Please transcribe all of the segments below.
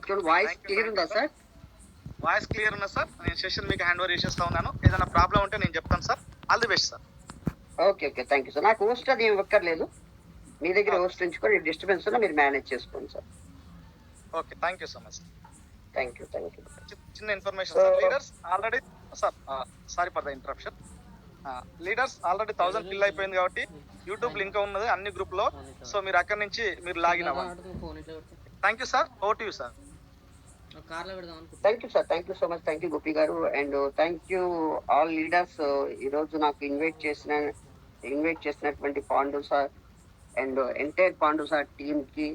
చూడండి, voice thank you clear ఉందా sir? Voice clear ఉన్నా సార్. నేను సెషన్ మీకు హ్యాండ్ ఓవర్ చేసేస్తా ఉన్నాను. ఏదైనా ప్రాబ్లం ఉంటే నేను చెప్తాను sir. All the best sir. Okay okay, thank you sir. నాకు హోస్ట్ అది ఇవ్వక్కర్లేదు, మీ దగ్గర ఓకే హోస్ట్ ఉంచుకొని డిస్టర్బెన్స్ ఉన్నా మీరు మేనేజ్ చేసుకోండి sir. Okay, thank you so much. Thank you. చిన్న information sir. Leaders already sir, sorry for the interruption. Leaders already 1000 fill అయిపోయింది కాబట్టి యూట్యూబ్ లింక్ ఉన్నది అన్ని గ్రూప్ లో. సో మీరు అక్కడి నుంచి మీరు లాగిన్ అవ్వండి. Thank you sir. Over to you sir. Thank you sir, thank you so much. Thank you Gopi garu, and thank you all leaders. ఈరోజు నాకు ఇన్వైట్ చేసినటువంటి Pandu sir and entire Pandu sir team కి,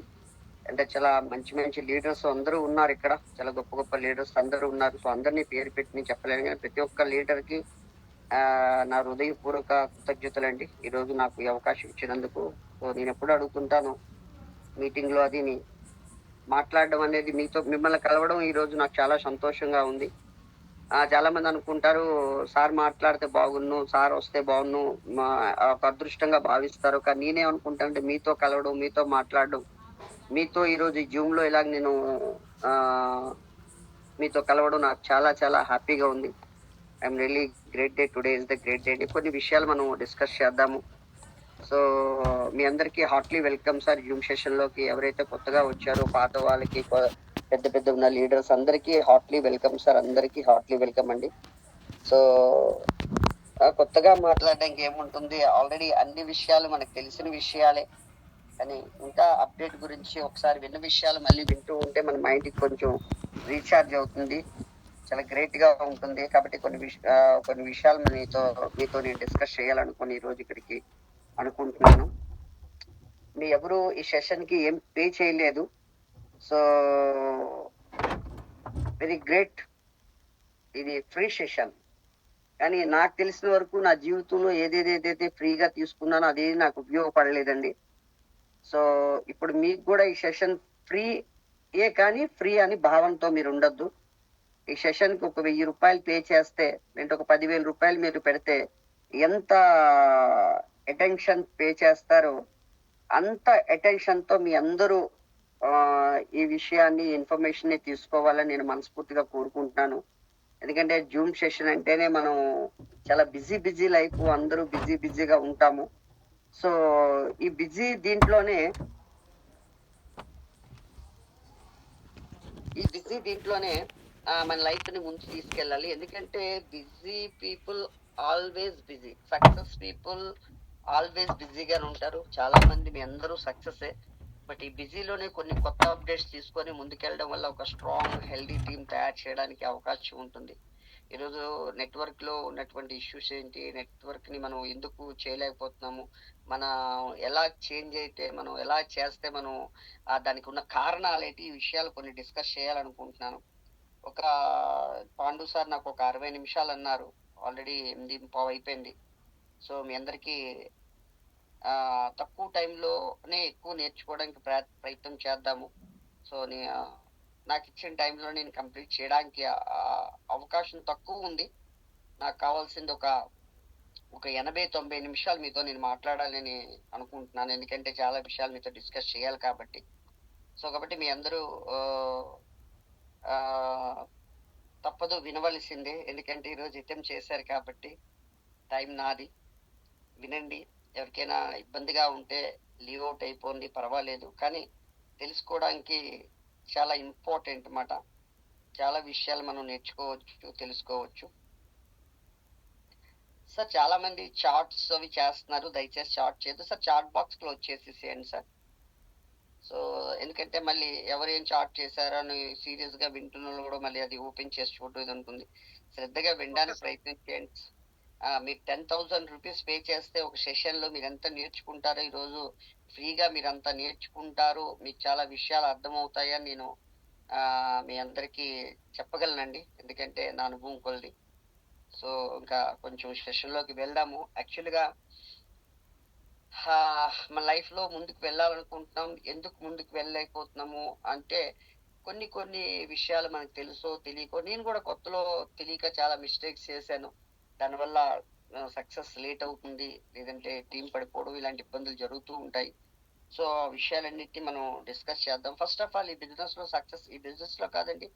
అంటే చాలా మంచి మంచి లీడర్స్ అందరూ ఉన్నారు ఇక్కడ, చాలా గొప్ప గొప్ప లీడర్స్ అందరూ ఉన్నారు. సో అందరినీ పేరు పెట్టి నేను చెప్పలేను, కానీ ప్రతి ఒక్క లీడర్ కి నా హృదయపూర్వక కృతజ్ఞతలు అండి, ఈరోజు నాకు ఈ అవకాశం ఇచ్చినందుకు. సో నేను ఎప్పుడు అడుగుతుంటాను మీటింగ్ లో అది మాట్లాడడం అనేది, మిమ్మల్ని కలవడం ఈ రోజు నాకు చాలా సంతోషంగా ఉంది. చాలా మంది అనుకుంటారు సార్ మాట్లాడితే బాగున్ను, సార్ వస్తే బాగున్ను, ఒక అదృష్టంగా భావిస్తారు. కానీ నేనేమనుకుంటానంటే మీతో కలవడం, మీతో మాట్లాడడం, మీతో ఈరోజు ఈ జూమ్ లో ఇలాగ నేను మీతో కలవడం నాకు చాలా చాలా హ్యాపీగా ఉంది. I am really great day, today is the great day. కొన్ని విషయాలు మనం డిస్కస్ చేద్దాము. సో మీ అందరికీ heartily welcome sir Zoom session లోకి. ఎవరైతే కొత్తగా వచ్చారో, పాత వాళ్ళకి, పెద్ద పెద్ద ఉన్న లీడర్స్ అందరికీ హార్ట్లీ వెల్కమ్ సార్. అందరికీ హార్ట్లీ వెల్కమ్ అండి. సో కొత్తగా మాట్లాడడానికి ఏముంటుంది, ఆల్రెడీ అన్ని విషయాలు మనకు తెలిసిన విషయాలే, కానీ ఇంకా అప్డేట్ గురించి ఒకసారి విన్న విషయాలు మళ్ళీ వింటూ ఉంటే మన మైండ్ కొంచెం రీఛార్జ్ అవుతుంది, చాలా గ్రేట్ గా ఉంటుంది. కాబట్టి కొన్ని విషయాలు మీతో నేను డిస్కస్ చేయాలనుకుని ఈ రోజు ఇక్కడికి అనుకుంటున్నాను. మీ ఎవరు ఈ సెషన్ కి ఏం పే చేయలేదు, సో వెరీ గ్రేట్. ఇది ఫ్రీ సెషన్, కానీ నాకు తెలిసిన వరకు నా జీవితంలో ఏదేదైతే ఫ్రీగా తీసుకున్నానో అదేది నాకు ఉపయోగపడలేదండి. సో ఇప్పుడు మీకు కూడా ఈ సెషన్ ఫ్రీ కానీ ఫ్రీ అని భావంతో మీరు ఉండొద్దు. ఈ సెషన్ కి ఒక 1000 రూపాయలు పే చేస్తే, అంటే ఒక 10,000 రూపాయలు మీరు పెడితే ఎంత అటెన్షన్ పే చేస్తారో అంత అటెన్షన్ తో మీ అందరూ ఈ విషయాన్ని, ఇన్ఫర్మేషన్ ని తీసుకోవాలని నేను మనస్ఫూర్తిగా కోరుకుంటున్నాను. ఎందుకంటే జూమ్ సెషన్ అంటేనే మనం చాలా బిజీ లైఫ్, అందరూ బిజీగా ఉంటాము. సో ఈ దీంట్లోనే మన లైఫ్ ని ముందు తీసుకెళ్ళాలి. ఎందుకంటే busy people always busy, success people always బిజీగానే ఉంటారు. చాలా మంది మీ అందరూ సక్సెస్, బట్ ఈ బిజీలోనే కొన్ని కొత్త అప్డేట్స్ తీసుకొని ముందుకెళ్ళడం వల్ల ఒక స్ట్రాంగ్ హెల్దీ టీమ్ తయారు చేయడానికి అవకాశం ఉంటుంది. ఈరోజు నెట్వర్క్ లో ఉన్నటువంటి ఇష్యూస్ ఏంటి, నెట్వర్క్ ని మనం ఎందుకు చేయలేకపోతున్నాము, మన ఎలా చేంజ్ అయితే, మనం ఎలా చేస్తే మనం దానికి ఉన్న కారణాలు ఏంటి, ఈ విషయాలు కొన్ని డిస్కస్ చేయాలనుకుంటున్నాను. ఒక పాండు సార్ నాకు ఒక 60 నిమిషాలు అన్నారు, ఆల్రెడీ 8:15 అయిపోయింది. సో మీ అందరికీ తక్కువ టైంలోనే ఎక్కువ నేర్చుకోవడానికి ప్రయత్నం చేద్దాము. సో నాకు ఇచ్చిన టైంలో నేను కంప్లీట్ చేయడానికి అవకాశం తక్కువ ఉంది. నాకు కావాల్సింది ఒక 80-90 నిమిషాలు మీతో నేను మాట్లాడాలని అనుకుంటున్నాను, ఎందుకంటే చాలా విషయాలు మీతో డిస్కస్ చేయాలి కాబట్టి. సో కాబట్టి మీ అందరూ తప్పదు వినవలసిందే, ఎందుకంటే ఈరోజు అటెంప్ట్ చేశారు కాబట్టి టైం నాది. వినండి, ఎవరికైనా ఇబ్బందిగా ఉంటే లీవ్ అవుట్ అయిపోండి, పర్వాలేదు. కానీ తెలుసుకోవడానికి చాలా ఇంపార్టెంట్ మాట, చాలా విషయాలు మనం నేర్చుకోవచ్చు, తెలుసుకోవచ్చు. సార్ చాలా మంది చార్ట్స్ అవి చేస్తున్నారు, దయచేసి చార్ట్ చేయొద్దు సార్, చార్ట్ బాక్స్ క్లోజ్ చేసేసేయండి సార్. సో ఎందుకంటే మళ్ళీ ఎవరేం చార్ట్ చేశారో అని సీరియస్ గా వింటున్న కూడా మళ్ళీ అది ఓపెన్ చేసి చూడదు ఉంటుంది. శ్రద్ధగా వినడానికి ప్రయత్నం చేయండి. మీరు 10,000 రూపీస్ పే చేస్తే ఒక సెషన్ లో మీరు ఎంత నేర్చుకుంటారో, ఈరోజు ఫ్రీగా మీరు అంతా నేర్చుకుంటారు, మీకు చాలా విషయాలు అర్థమవుతాయని నేను మీ అందరికీ చెప్పగలనండి, ఎందుకంటే నా అనుభవం కొలది. సో ఇంకా కొంచెం సెషన్ లోకి వెళ్దాము. యాక్చువల్గా మన లైఫ్ లో ముందుకు వెళ్ళాలనుకుంటున్నాం, ఎందుకు ముందుకు వెళ్ళలేకపోతున్నాము అంటే కొన్ని విషయాలు మనకు తెలుసో తెలియకో, నేను కూడా కొత్తలో తెలియక చాలా మిస్టేక్స్ చేశాను, దానివల్ల సక్సెస్ లేట్ అవుతుంది, లేదంటే టీం పడిపోవడం, ఇలాంటి ఇబ్బందులు జరుగుతూ ఉంటాయి. సో ఆ విషయాలన్నిటిని మనం డిస్కస్ చేద్దాం. ఫస్ట్ ఆఫ్ ఆల్ ఈ బిజినెస్ లో సక్సెస్, ఈ బిజినెస్ లో కాదండి,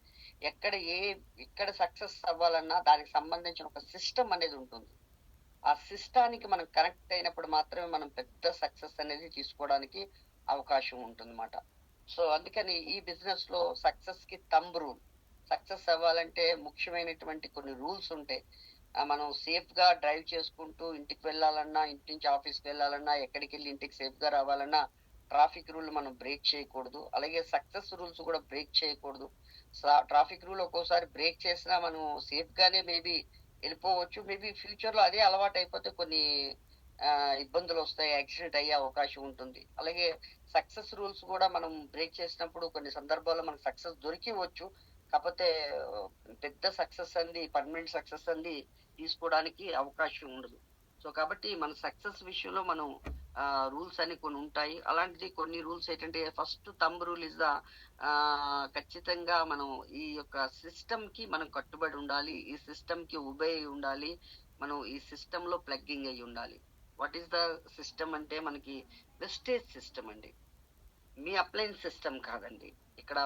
ఎక్కడ సక్సెస్ అవ్వాలన్నా దానికి సంబంధించిన ఒక సిస్టమ్ అనేది ఉంటుంది. ఆ సిస్టానికి మనం కనెక్ట్ అయినప్పుడు మాత్రమే మనం పెద్ద సక్సెస్ అనేది తీసుకోవడానికి అవకాశం ఉంటుందన్నమాట. సో అందుకని ఈ బిజినెస్ లో సక్సెస్ కి తంబ్ రూల్. సక్సెస్ అవ్వాలంటే ముఖ్యమైనటువంటి కొన్ని రూల్స్ ఉంటాయి. మనం సేఫ్ గా డ్రైవ్ చేసుకుంటూ ఇంటికి వెళ్ళాలన్నా, ఇంటి నుంచి ఆఫీస్కి వెళ్ళాలన్నా, ఎక్కడికి వెళ్ళి ఇంటికి సేఫ్ గా రావాలన్నా ట్రాఫిక్ రూల్ మనం బ్రేక్ చేయకూడదు. అలాగే సక్సెస్ రూల్స్ కూడా బ్రేక్ చేయకూడదు. ట్రాఫిక్ రూల్ ఒక్కోసారి బ్రేక్ చేసినా మనం సేఫ్ గానే మేబీ వెళ్ళిపోవచ్చు. మేబీ ఫ్యూచర్ లో అదే అలవాటు అయిపోతే కొన్ని ఇబ్బందులు వస్తాయి, యాక్సిడెంట్ అయ్యే అవకాశం ఉంటుంది. అలాగే సక్సెస్ రూల్స్ కూడా మనం బ్రేక్ చేసినప్పుడు కొన్ని సందర్భాల్లో మనకు సక్సెస్ దొరికివచ్చు. కాకపోతే ఆ, పెద్ద సక్సెస్ అంది, పర్మనెంట్ సక్సెస్ అంది తీసుకోవడానికి అవకాశం ఉండదు. సో కాబట్టి మన సక్సెస్ విషయంలో మనం రూల్స్ అని కొన్ని ఉంటాయి. అలాంటిది కొన్ని రూల్స్ ఏంటంటే, first thumb rule is the ఖచ్చితంగా మనం ఈ యొక్క సిస్టమ్ కి మనం కట్టుబడి ఉండాలి. ఈ సిస్టమ్ కి ఉబే అయి ఉండాలి. మనం ఈ సిస్టమ్ లో ప్లగ్గింగ్ అయి ఉండాలి. వాట్ ఈస్ ద సిస్టమ్ అంటే మనకి వెస్టేజ్ సిస్టమ్ అండి. మీ అప్లయన్స్ సిస్టమ్ కాదండి. ఇక్కడ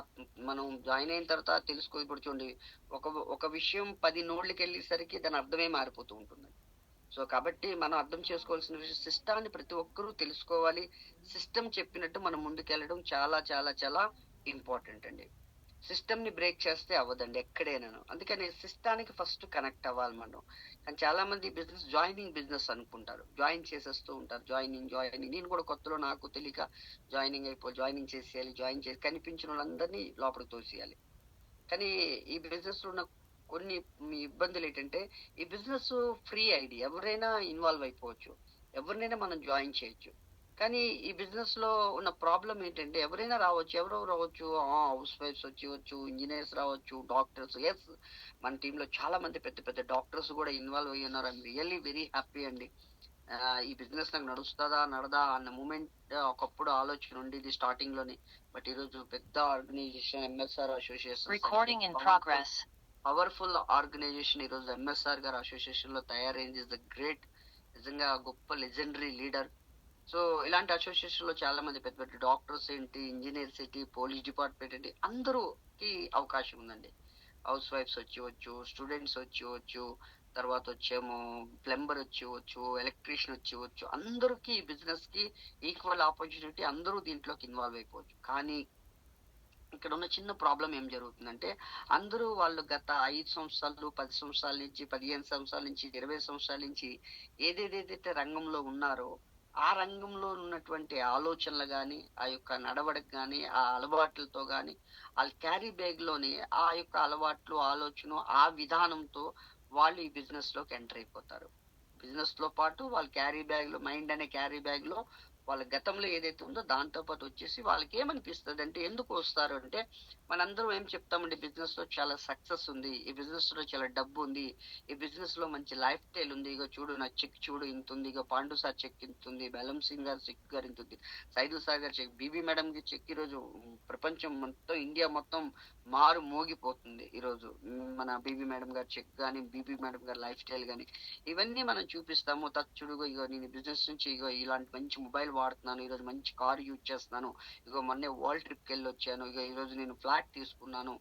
మనం జాయిన్ అయిన తర్వాత తెలుసుకో. ఇప్పుడు చూడండి, ఒక ఒక విషయం 10 నోళ్ళకి వెళ్ళేసరికి దాని అర్థమే మారిపోతూ ఉంటుంది. సో కాబట్టి మనం అర్థం చేసుకోవాల్సిన విషయం, సిస్టాన్ని ప్రతి ఒక్కరూ తెలుసుకోవాలి. సిస్టమ్ చెప్పినట్టు మనం ముందుకెళ్ళడం చాలా చాలా చాలా ఇంపార్టెంట్ అండి. సిస్టమ్ ని బ్రేక్ చేస్తే అవ్వదండి ఎక్కడైనాను. అందుకని సిస్టానికి ఫస్ట్ కనెక్ట్ అవ్వాలి మనం. కానీ చాలా మంది బిజినెస్ అనుకుంటారు, జాయిన్ చేసేస్తూ ఉంటారు. జాయినింగ్ నేను కూడా కొత్తలో నాకు తెలియక జాయినింగ్ చేసేయాలి, జాయిన్ చేసి కనిపించిన వాళ్ళందరినీ లోపలికి తోసేయాలి. కానీ ఈ బిజినెస్ లో ఉన్న కొన్ని ఇబ్బందులు ఏంటంటే, ఈ బిజినెస్ ఫ్రీ ఐడి, ఎవరైనా ఇన్వాల్వ్ అయిపోవచ్చు, ఎవరినైనా మనం జాయిన్ చేయొచ్చు. కానీ ఈ బిజినెస్ లో ఉన్న ప్రాబ్లం ఏంటంటే, ఎవరైనా రావచ్చు. ఎవరెవరు రావచ్చు? హౌస్ వైఫ్స్ వచ్చి ఇంజనీర్స్ రావచ్చు, డాక్టర్స్. ఎస్, మన టీమ్ లో చాలా మంది పెద్ద పెద్ద డాక్టర్స్ కూడా ఇన్వాల్వ్ అయ్యి ఉన్నారు. ఐఎమ్ రియల్లీ వెరీ హ్యాపీ అండి. ఈ బిజినెస్ నాకు నడుస్తుందా నడదా అన్న మూమెంట్ ఒకప్పుడు ఆలోచన ఉండేది స్టార్టింగ్ లోనే. బట్ ఈ రోజు పెద్ద organisation MSR association, powerful organisation ఈ రోజు ఎంఎస్ఆర్ గారు అసోసియేషన్ లో తయారైంది. ఇస్ ద గ్రేట్, నిజంగా గొప్ప లెజెండరీ లీడర్. సో ఇలాంటి అసోసియేషన్ లో చాలా మంది పెద్ద పెద్ద డాక్టర్స్ ఏంటి, ఇంజనీర్స్ ఏంటి, పోలీస్ డిపార్ట్మెంట్ ఏంటి, అందరూకి అవకాశం ఉందండి. హౌస్ వైఫ్స్ వచ్చి స్టూడెంట్స్ వచ్చి తర్వాత వచ్చేమో ప్లంబర్ వచ్చి ఎలక్ట్రీషియన్ వచ్చి అందరికి బిజినెస్ కి ఈక్వల్ ఆపర్చునిటీ, అందరూ దీంట్లోకి ఇన్వాల్వ్ అయిపోవచ్చు. కానీ ఇక్కడ ఉన్న చిన్న ప్రాబ్లం ఏం జరుగుతుందంటే, అందరూ వాళ్ళు గత 5 సంవత్సరాలు, 10 సంవత్సరాల నుంచి, 15 సంవత్సరాల నుంచి, 20 సంవత్సరాల నుంచి ఏదేదైతే రంగంలో ఉన్నారో ఆ రంగంలో ఉన్నటువంటి ఆలోచనలు గాని, ఆ యొక్క నడవడిక గాని, ఆ అలవాట్లతో గాని, వాళ్ళ క్యారీ బ్యాగ్ లోని ఆ యొక్క అలవాట్లు, ఆలోచన, ఆ విధానంతో వాళ్ళు ఈ బిజినెస్ లోకి ఎంటర్ అయిపోతారు. బిజినెస్ లో పాటు వాళ్ళ క్యారీ బ్యాగ్ లో, మైండ్ అనే క్యారీ బ్యాగ్ లో వాళ్ళ గతంలో ఏదైతే ఉందో దాంతో పాటు వచ్చేసి వాళ్ళకి ఏమనిపిస్తుంది అంటే, ఎందుకు వస్తారు అంటే, మనందరం ఏం చెప్తామండి, బిజినెస్ లో చాలా సక్సెస్ ఉంది, ఈ బిజినెస్ లో చాలా డబ్బు ఉంది, ఈ బిజినెస్ లో మంచి లైఫ్ స్టైల్ ఉంది, ఇగో చూడు నా చెక్ చూడు ఇంత ఉంది, ఇగో పాండు సార్ చెక్ ఇంత ఉంది, బెలం సింగ్ గారు చెక్ గారు ఇంత ఉంది, సైదుల్ సార్ గారు చెక్, బీబీ మేడం కి చెక్ ఈ రోజు ప్రపంచం మొత్తం, ఇండియా మొత్తం మారు మోగిపోతుంది ఈ రోజు. మన బీబీ మేడం గారు చెక్ గాని, బీబీ మేడం గారి లైఫ్ స్టైల్ గాని, ఇవన్నీ మనం చూపిస్తాము. తచ్చుడుగా ఇగో నేను బిజినెస్ నుంచి ఇగో ఇలాంటి మంచి మొబైల్ వాడుతున్నాను, ఈ రోజు మంచి కార్ యూజ్ చేస్తున్నాను, ఇగో మొన్నే వరల్డ్ ట్రిప్ కి వెళ్ళి వచ్చాను, ఇగో ఈ రోజు నేను ఫ్లాట్ తీసుకున్నాను.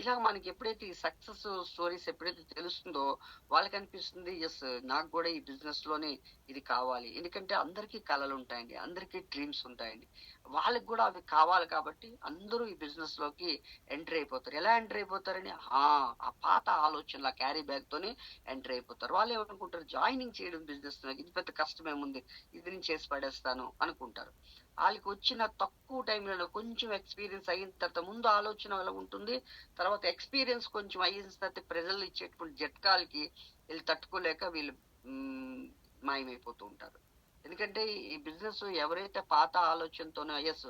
ఇలా మనకి ఎప్పుడైతే ఈ సక్సెస్ స్టోరీస్ ఎప్పుడైతే తెలుస్తుందో వాళ్ళకి అనిపిస్తుంది, ఎస్ నాకు కూడా ఈ బిజినెస్ లోనే ఇది కావాలి. ఎందుకంటే అందరికీ కళలు ఉంటాయండి, అందరికీ డ్రీమ్స్ ఉంటాయండి, వాళ్ళకి కూడా అవి కావాలి. కాబట్టి అందరూ ఈ బిజినెస్ లోకి ఎంటర్ అయిపోతారు. ఎలా ఎంటర్ అయిపోతారని, ఆ పాత ఆలోచనల క్యారీ బ్యాగ్ తోని ఎంటర్ అయిపోతారు. వాళ్ళు ఏమనుకుంటారు, జాయినింగ్ చేయడం బిజినెస్ ఇది పెద్ద కష్టమేముంది, ఇది నేను చేసి పడేస్తాను అనుకుంటారు. వాళ్ళకి వచ్చిన తక్కువ టైంలో కొంచెం ఎక్స్పీరియన్స్ అయిన తర్వాత, ముందు ఆలోచన ఎలా ఉంటుంది, తర్వాత ఎక్స్పీరియన్స్ కొంచెం అయిన తర్వాత ప్రజలు ఇచ్చేటువంటి జట్కాలకి వీళ్ళు తట్టుకోలేక వీళ్ళు మాయమైపోతూ ఉంటారు. ఎందుకంటే ఈ బిజినెస్ ఎవరైతే పాత ఆలోచనతోనే, ఎస్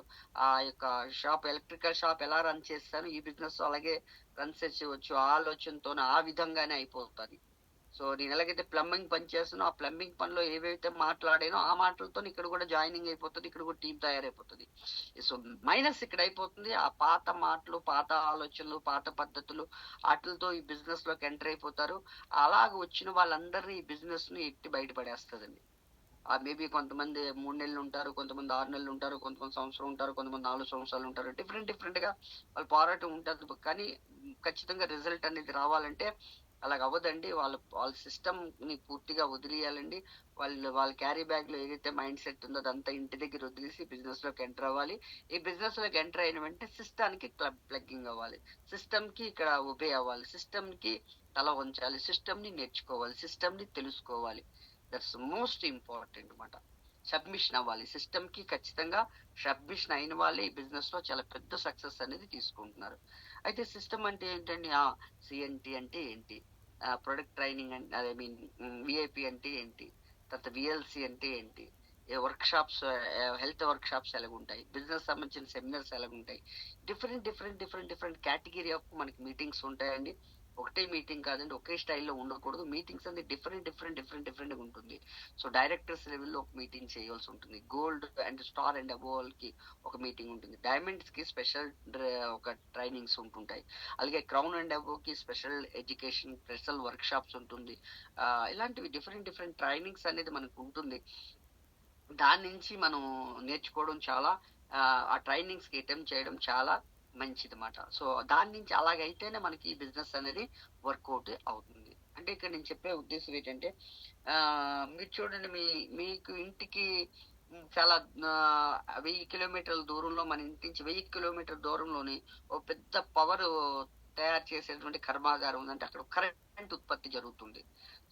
ఆ యొక్క ఎలక్ట్రికల్ షాప్ ఎలా రన్ చేస్తాను, ఈ బిజినెస్ అలాగే రన్ చేసేవచ్చు ఆ ఆలోచనతోనే, ఆ విధంగానే అయిపోతుంది. సో నేను ఎలాగైతే ప్లంబింగ్ పని చేస్తానో, ఆ ప్లంబింగ్ పనిలో ఏవైతే మాట్లాడానో ఆ మాటలతో ఇక్కడ కూడా జాయినింగ్ అయిపోతుంది, ఇక్కడ కూడా టీం తయారైపోతుంది. సో మైనస్ ఇక్కడ అయిపోతుంది. ఆ పాత మాటలు, పాత ఆలోచనలు, పాత పద్ధతులు, వాటితో ఈ బిజినెస్ లోకి ఎంటర్ అయిపోతారు. అలాగ వచ్చిన వాళ్ళందరినీ ఈ బిజినెస్ ని ఎట్టి బయటపడేస్తుందండి. మేబీ కొంతమంది 3 నెలలు ఉంటారు, కొంతమంది 6 నెలలు ఉంటారు, కొంతమంది సంవత్సరం ఉంటారు, కొంతమంది 4 సంవత్సరాలు ఉంటారు. డిఫరెంట్ గా వాళ్ళ పోరాటం ఉంటది. కానీ ఖచ్చితంగా రిజల్ట్ అనేది రావాలంటే అలాగ అవ్వదండి. వాళ్ళ సిస్టమ్ ని పూర్తిగా వదిలేయాలండి. వాళ్ళ క్యారీ బ్యాగ్ లో ఏదైతే మైండ్ సెట్ ఉందో అదంతా ఇంటి దగ్గర వదిలేసి బిజినెస్ లోకి ఎంటర్ అవ్వాలి. ఈ బిజినెస్ లోకి ఎంటర్ అయిన వెంటనే సిస్టానికి ప్లగ్గింగ్ అవ్వాలి. సిస్టమ్ కి ఇక్కడ ఒబే అవ్వాలి. సిస్టమ్ కి తల వంచాలి. సిస్టమ్ ని నేర్చుకోవాలి. సిస్టమ్ ని తెలుసుకోవాలి. దట్స్ మోస్ట్ ఇంపార్టెంట్ అన్నమాట. సబ్మిషన్ అవ్వాలి. సిస్టమ్ కి ఖచ్చితంగా సబ్మిషన్ అయిన వాళ్ళే ఈ బిజినెస్ లో చాలా పెద్ద సక్సెస్ అనేది తీసుకుంటున్నారు. అయితే సిస్టమ్ అంటే ఏంటండి? సిఎన్టీ అంటే ఏంటి? ప్రొడక్ట్ ట్రైనింగ్ అంటే ఐ మీన్ విఐపి అంటే ఏంటి? తర్వాత విఎల్సి అంటే ఏంటి? Workshops, health workshops ఎలాగుంటాయి? బిజినెస్ సంబంధించిన సెమినార్స్ ఎలాగుంటాయి? డిఫరెంట్ కేటగిరీ ఆఫ్ మనకి మీటింగ్స్ ఉంటాయండి. ఒకటే మీటింగ్ కాదండి, ఒకే స్టైల్లో ఉండకూడదు. మీటింగ్స్ అనేది డిఫరెంట్ గా ఉంటుంది. సో డైరెక్టర్స్ లెవెల్లో ఒక మీటింగ్ చేయాల్సి ఉంటుంది. Gold and star and above కి ఒక మీటింగ్ ఉంటుంది. డైమండ్స్ కి స్పెషల్ ఒక ట్రైనింగ్స్ ఉంటుంటాయి. అలాగే క్రౌన్ అండ్ అబోవ్ కి special education, special work shops ఉంటుంది. ఇలాంటివి డిఫరెంట్ ట్రైనింగ్స్ అనేది మనకు ఉంటుంది. దాని నుంచి మనం నేర్చుకోవడం చాలా, ఆ ట్రైనింగ్స్ కి అటెంప్ట్ చేయడం చాలా మంచిదన్నమాట. సో దాని నుంచి అలాగైతేనే మనకి ఈ బిజినెస్ అనేది వర్కౌట్ అవుతుంది. అంటే ఇక్కడ నేను చెప్పే ఉద్దేశం ఏంటంటే, మీరు చూడండి, మీకు ఇంటికి చాలా 1000 కిలోమీటర్ల దూరంలో, మన ఇంటి నుంచి 1000 కిలోమీటర్ల దూరంలోని ఓ పెద్ద పవర్ తయారు చేసేటువంటి కర్మాగారం ఉందంటే అక్కడ కరెంట్ ఉత్పత్తి జరుగుతుంది.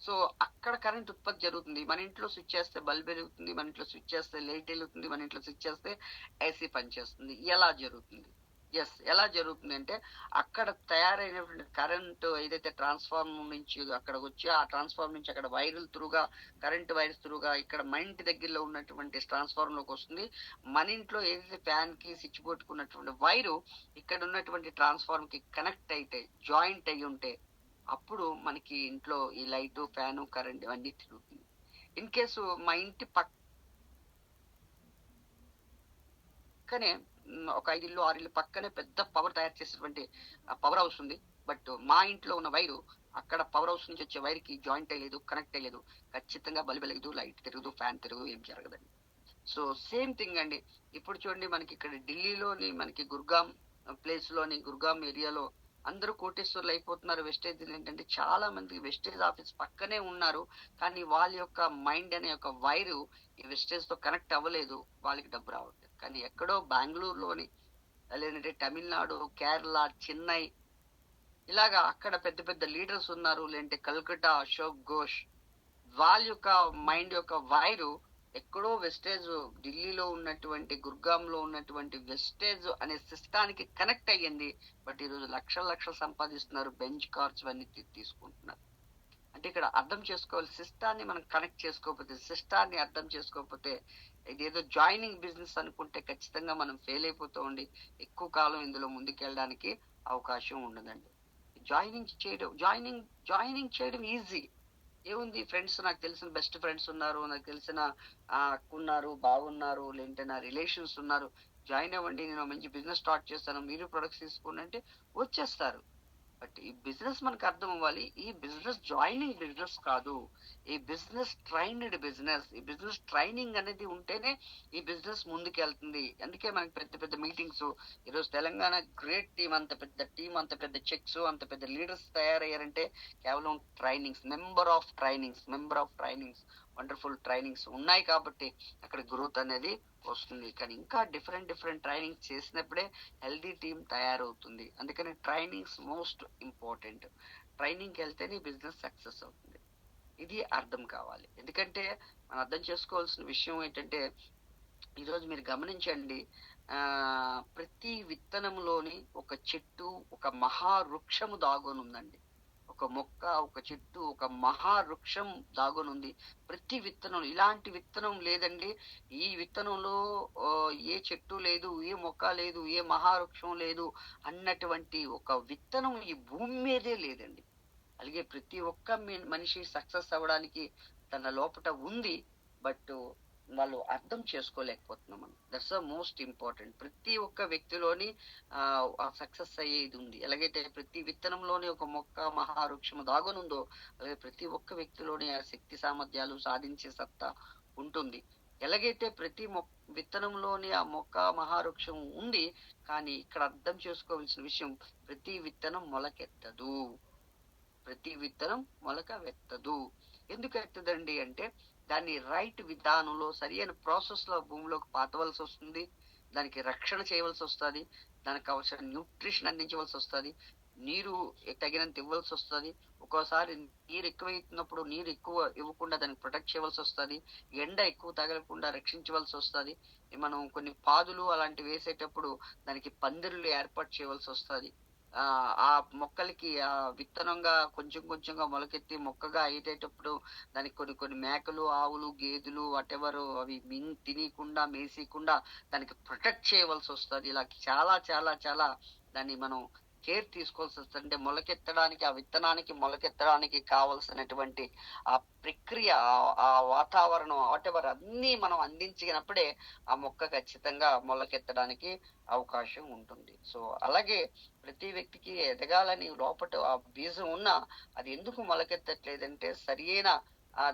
సో అక్కడ కరెంట్ ఉత్పత్తి జరుగుతుంది. మన ఇంట్లో స్విచ్ చేస్తే బల్బ్ వెలుగుతుంది, మన ఇంట్లో స్విచ్ చేస్తే లైట్ వెలుగుతుంది, మన ఇంట్లో స్విచ్ చేస్తే ఏసీ పనిచేస్తుంది. ఎలా జరుగుతుంది? ఎలా జరుగుతుంది అంటే, అక్కడ తయారైనటువంటి కరెంట్ ఏదైతే ట్రాన్స్ఫార్మర్ నుంచి అక్కడ వచ్చి, ఆ ట్రాన్స్ఫార్మర్ నుంచి అక్కడ వైర్ల త్రూగా, కరెంట్ వైర్స్ త్రూగా ఇక్కడ మన ఇంటి దగ్గరలో ఉన్నటువంటి ట్రాన్స్ఫార్మర్ లోకి వస్తుంది. మన ఇంట్లో ఏదైతే ఫ్యాన్ కి స్విచ్ కొట్టుకున్నటువంటి వైరు ఇక్కడ ఉన్నటువంటి ట్రాన్స్ఫార్మర్ కి కనెక్ట్ అయితే, జాయింట్ అయి ఉంటే, అప్పుడు మనకి ఇంట్లో ఈ లైట్, ఫ్యాన్, కరెంట్ ఇవన్నీ తిరుగుతుంది. ఇన్ కేసు మా ఇంటి పక్కనే ఒక 5 ఇల్లు 6 ఇల్లు పక్కనే పెద్ద పవర్ తయారు చేసేటువంటి పవర్ హౌస్ ఉంది. బట్ మా ఇంట్లో ఉన్న వైరు అక్కడ పవర్ హౌస్ నుంచి వచ్చే వైర్ కి జాయింట్ అయ్యలేదు, కనెక్ట్ అయ్యలేదు. ఖచ్చితంగా బల్బ్ వెలగదు, లైట్ తిరగదు, ఫ్యాన్ తిరగదు, ఏం జరగదండి. సో సేమ్ థింగ్ అండి. ఇప్పుడు చూడండి, మనకి ఇక్కడ ఢిల్లీలోని మనకి గుర్గాం ఏరియాలో అందరూ కోటేశ్వర్లు అయిపోతున్నారు. వెస్టేజ్ ఏంటంటే, చాలా మంది వెస్టేజ్ ఆఫీస్ పక్కనే ఉన్నారు, కానీ వాళ్ళ యొక్క మైండ్ అనే యొక్క వైరు ఈ వెస్టేజ్ తో కనెక్ట్ అవ్వలేదు. వాళ్ళకి డబ్బు రావట్లేదు. కానీ ఎక్కడో బెంగళూరులోని, లేదంటే తమిళనాడు, కేరళ, చెన్నై, ఇలాగా అక్కడ పెద్ద పెద్ద లీడర్స్ ఉన్నారు. లేదంటే కల్కటా అశోక్ ఘోష్, వాళ్ళ యొక్క మైండ్ యొక్క వైరు ఎక్కడో వెస్టేజ్, ఢిల్లీలో ఉన్నటువంటి గుర్గాంలో ఉన్నటువంటి వెస్టేజ్ అనే సిస్టానికి కనెక్ట్ అయ్యింది. బట్ ఈరోజు లక్షలు సంపాదిస్తున్నారు, బెంచ్ కార్స్ అన్ని తీసుకుంటున్నారు. అంటే ఇక్కడ అర్థం చేసుకోవాలి, సిస్టాన్ని మనం కనెక్ట్ చేసుకోకపోతే, సిస్టాన్ని అర్థం చేసుకోకపోతే, ఇదేదో జాయినింగ్ బిజినెస్ అనుకుంటే ఖచ్చితంగా మనం ఫెయిల్ అయిపోతామండి. ఎక్కువ కాలం ఇందులో ముందుకెళ్ళడానికి అవకాశం ఉండదండి. జాయినింగ్ చేయడం ఈజీ. ఏముంది, ఫ్రెండ్స్, నాకు తెలిసిన బెస్ట్ ఫ్రెండ్స్ ఉన్నారు, నాకు తెలిసిన అక్క ఉన్నారు, బాగున్నారు, లేదంటే నా రిలేషన్స్ ఉన్నారు, జాయిన్ అవ్వండి, నేను మంచి బిజినెస్ స్టార్ట్ చేస్తాను, మీరు ప్రొడక్ట్స్ తీసుకోండి అంటే వచ్చేస్తారు. బట్ ఈ బిజినెస్ మనకు అర్థం అవ్వాలి. ఈ బిజినెస్ జాయినింగ్ బిజినెస్ కాదు, ఈ బిజినెస్ ట్రైన్డ్ బిజినెస్. ఈ బిజినెస్ ట్రైనింగ్ అనేది ఉంటేనే ఈ బిజినెస్ ముందుకు వెళ్తుంది. అందుకే మనకి పెద్ద పెద్ద మీటింగ్స్, ఈరోజు తెలంగాణ గ్రేట్ టీం, అంత పెద్ద చెక్స్, అంత పెద్ద లీడర్స్ తయారయ్యారంటే కేవలం number of trainings, wonderful trainings ఉన్నాయి కాబట్టి అక్కడ గ్రోత్ అనేది వస్తుంది. కానీ ఇంకా డిఫరెంట్ ట్రైనింగ్ చేసినప్పుడే హెల్దీ టీమ్ తయారవుతుంది. అందుకని ట్రైనింగ్స్ మోస్ట్ ఇంపార్టెంట్. ట్రైనింగ్కి వెళ్తేనే బిజినెస్ సక్సెస్ అవుతుంది. ఇది అర్థం కావాలి. ఎందుకంటే మనం అర్థం చేసుకోవాల్సిన విషయం ఏంటంటే, ఈరోజు మీరు గమనించండి, ప్రతి విత్తనంలోని ఒక చెట్టు, ఒక మహావృక్షము దాగొని ఉందండి. ఒక మొక్క, ఒక చెట్టు, ఒక మహావృక్షం దాగొనుంది ప్రతి విత్తనం. ఇలాంటి విత్తనం లేదండి, ఈ విత్తనంలో ఏ చెట్టు లేదు, ఏ మొక్క లేదు, ఏ మహావృక్షం లేదు అన్నటువంటి ఒక విత్తనం ఈ భూమి మీదే లేదండి. అలాగే ప్రతి ఒక్క మనిషి సక్సెస్ అవ్వడానికి తన లోపట ఉంది. బట్ వాళ్ళు అర్థం చేసుకోలేకపోతున్నాం మనం. That's the most important. ప్రతి ఒక్క వ్యక్తిలోని సక్సెస్ అయ్యేది ఉంది. ఎలాగైతే ప్రతి విత్తనంలోని ఒక మొక్క, మహావృక్షము దాగునుందో, అలాగే ప్రతి ఒక్క వ్యక్తిలోని ఆ శక్తి సామర్థ్యాలు, సాధించే సత్తా ఉంటుంది. ఎలాగైతే ప్రతి విత్తనంలోని ఆ మొక్క మహావృక్షం ఉంది, కానీ ఇక్కడ అర్థం చేసుకోవాల్సిన విషయం, ప్రతి విత్తనం మొలకెత్తదు. ప్రతి విత్తనం మొలక వెత్తదు. ఎందుకు ఎత్తదండి అంటే, దాన్ని రైట్ విధానంలో సరియైన ప్రాసెస్ లో భూమిలోకి పాతవలసి వస్తుంది. దానికి రక్షణ చేయవలసి వస్తుంది. దానికి కావాల్సిన న్యూట్రిషన్ అందించవలసి వస్తుంది. నీరు తగినంత ఇవ్వాల్సి వస్తుంది. ఒక్కోసారి నీరు ఎక్కువైతున్నప్పుడు నీరు ఎక్కువ ఇవ్వకుండా దానికి ప్రొటెక్ట్ చేయవలసి వస్తుంది. ఎండ ఎక్కువ తగలకుండా రక్షించవలసి వస్తుంది. మనం కొన్ని పాదులు అలాంటివి వేసేటప్పుడు దానికి పందిరులు ఏర్పాటు చేయవలసి వస్తుంది. ఆ మొక్కలకి ఆ విత్తనంగా కొంచెం కొంచెంగా మొలకెత్తి మొక్కగా అయ్యేటప్పుడు దానికి కొన్ని కొన్ని మేకలు, ఆవులు, గేదెలు వాటెవర్ అవి తినకుండా మేసేయకుండా దానికి ప్రొటెక్ట్ చేయవలసి వస్తుంది. ఇలా చాలా చాలా చాలా దాన్ని మనం కేర్ తీసుకోవాల్సి వస్తుంది. అంటే మొలకెత్తడానికి, ఆ విత్తనానికి మొలకెత్తడానికి కావలసినటువంటి ఆ ప్రక్రియ, ఆ వాతావరణం వాటెవర్ అన్ని మనం అందించినప్పుడే ఆ మొక్క ఖచ్చితంగా మొలకెత్తడానికి అవకాశం ఉంటుంది. సో అలాగే ప్రతి వ్యక్తికి ఎదగాలని లోపట ఆ బీజం ఉన్నా అది ఎందుకు మొలకెత్తట్లేదంటే సరియైన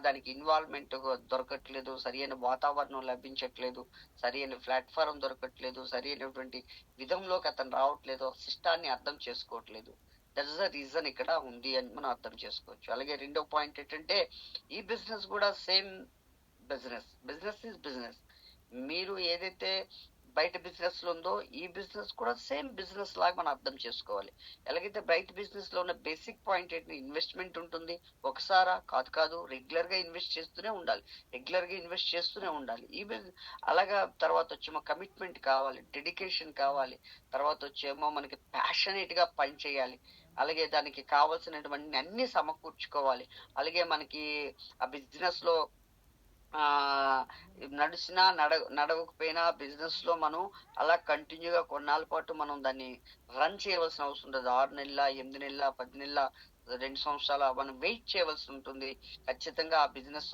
దానికి ఇన్వాల్వ్మెంట్ దొరకట్లేదు, సరియైన వాతావరణం లభించట్లేదు, సరియైన ప్లాట్ఫారం దొరకట్లేదు, సరైనటువంటి విధంలోకి అతను రావట్లేదు, సిస్టాన్ని అర్థం చేసుకోవట్లేదు. దట్ ఇస్ ద రీజన్ ఇక్కడ ఉంది అని మనం అర్థం చేసుకోవచ్చు. అలాగే రెండో పాయింట్ ఏంటంటే, ఈ బిజినెస్ కూడా సేమ్ బిజినెస్ ఈజ్ బిజినెస్. మీరు ఏదైతే బయట బిజినెస్ లో ఉందో ఈ బిజినెస్ కూడా సేమ్ బిజినెస్ లాగా మనం అర్థం చేసుకోవాలి. ఎలాగైతే బయట బిజినెస్ లో ఉన్న బేసిక్ పాయింట్ ఏంటి, ఇన్వెస్ట్మెంట్ ఉంటుంది. ఒకసారా కాదు, రెగ్యులర్ గా ఇన్వెస్ట్ చేస్తూనే ఉండాలి. ఈ అలాగా తర్వాత వచ్చేమో కమిట్మెంట్ కావాలి, డెడికేషన్ కావాలి, తర్వాత వచ్చేమో మనకి ప్యాషనేట్ గా పని చేయాలి. అలాగే దానికి కావాల్సినటువంటి అన్ని సమకూర్చుకోవాలి. అలాగే మనకి ఆ బిజినెస్ లో నడిచినా నడవకపోయినా బిజినెస్ లో మనం అలా కంటిన్యూగా కొన్నాళ్ళ పాటు మనం దాన్ని రన్ చేయవలసిన అవసరం ఉంటుంది. 6 నెలల, 8 నెలల, 10 నెలల, 2 సంవత్సరాల మనం వెయిట్ చేయవలసి ఉంటుంది. ఖచ్చితంగా ఆ బిజినెస్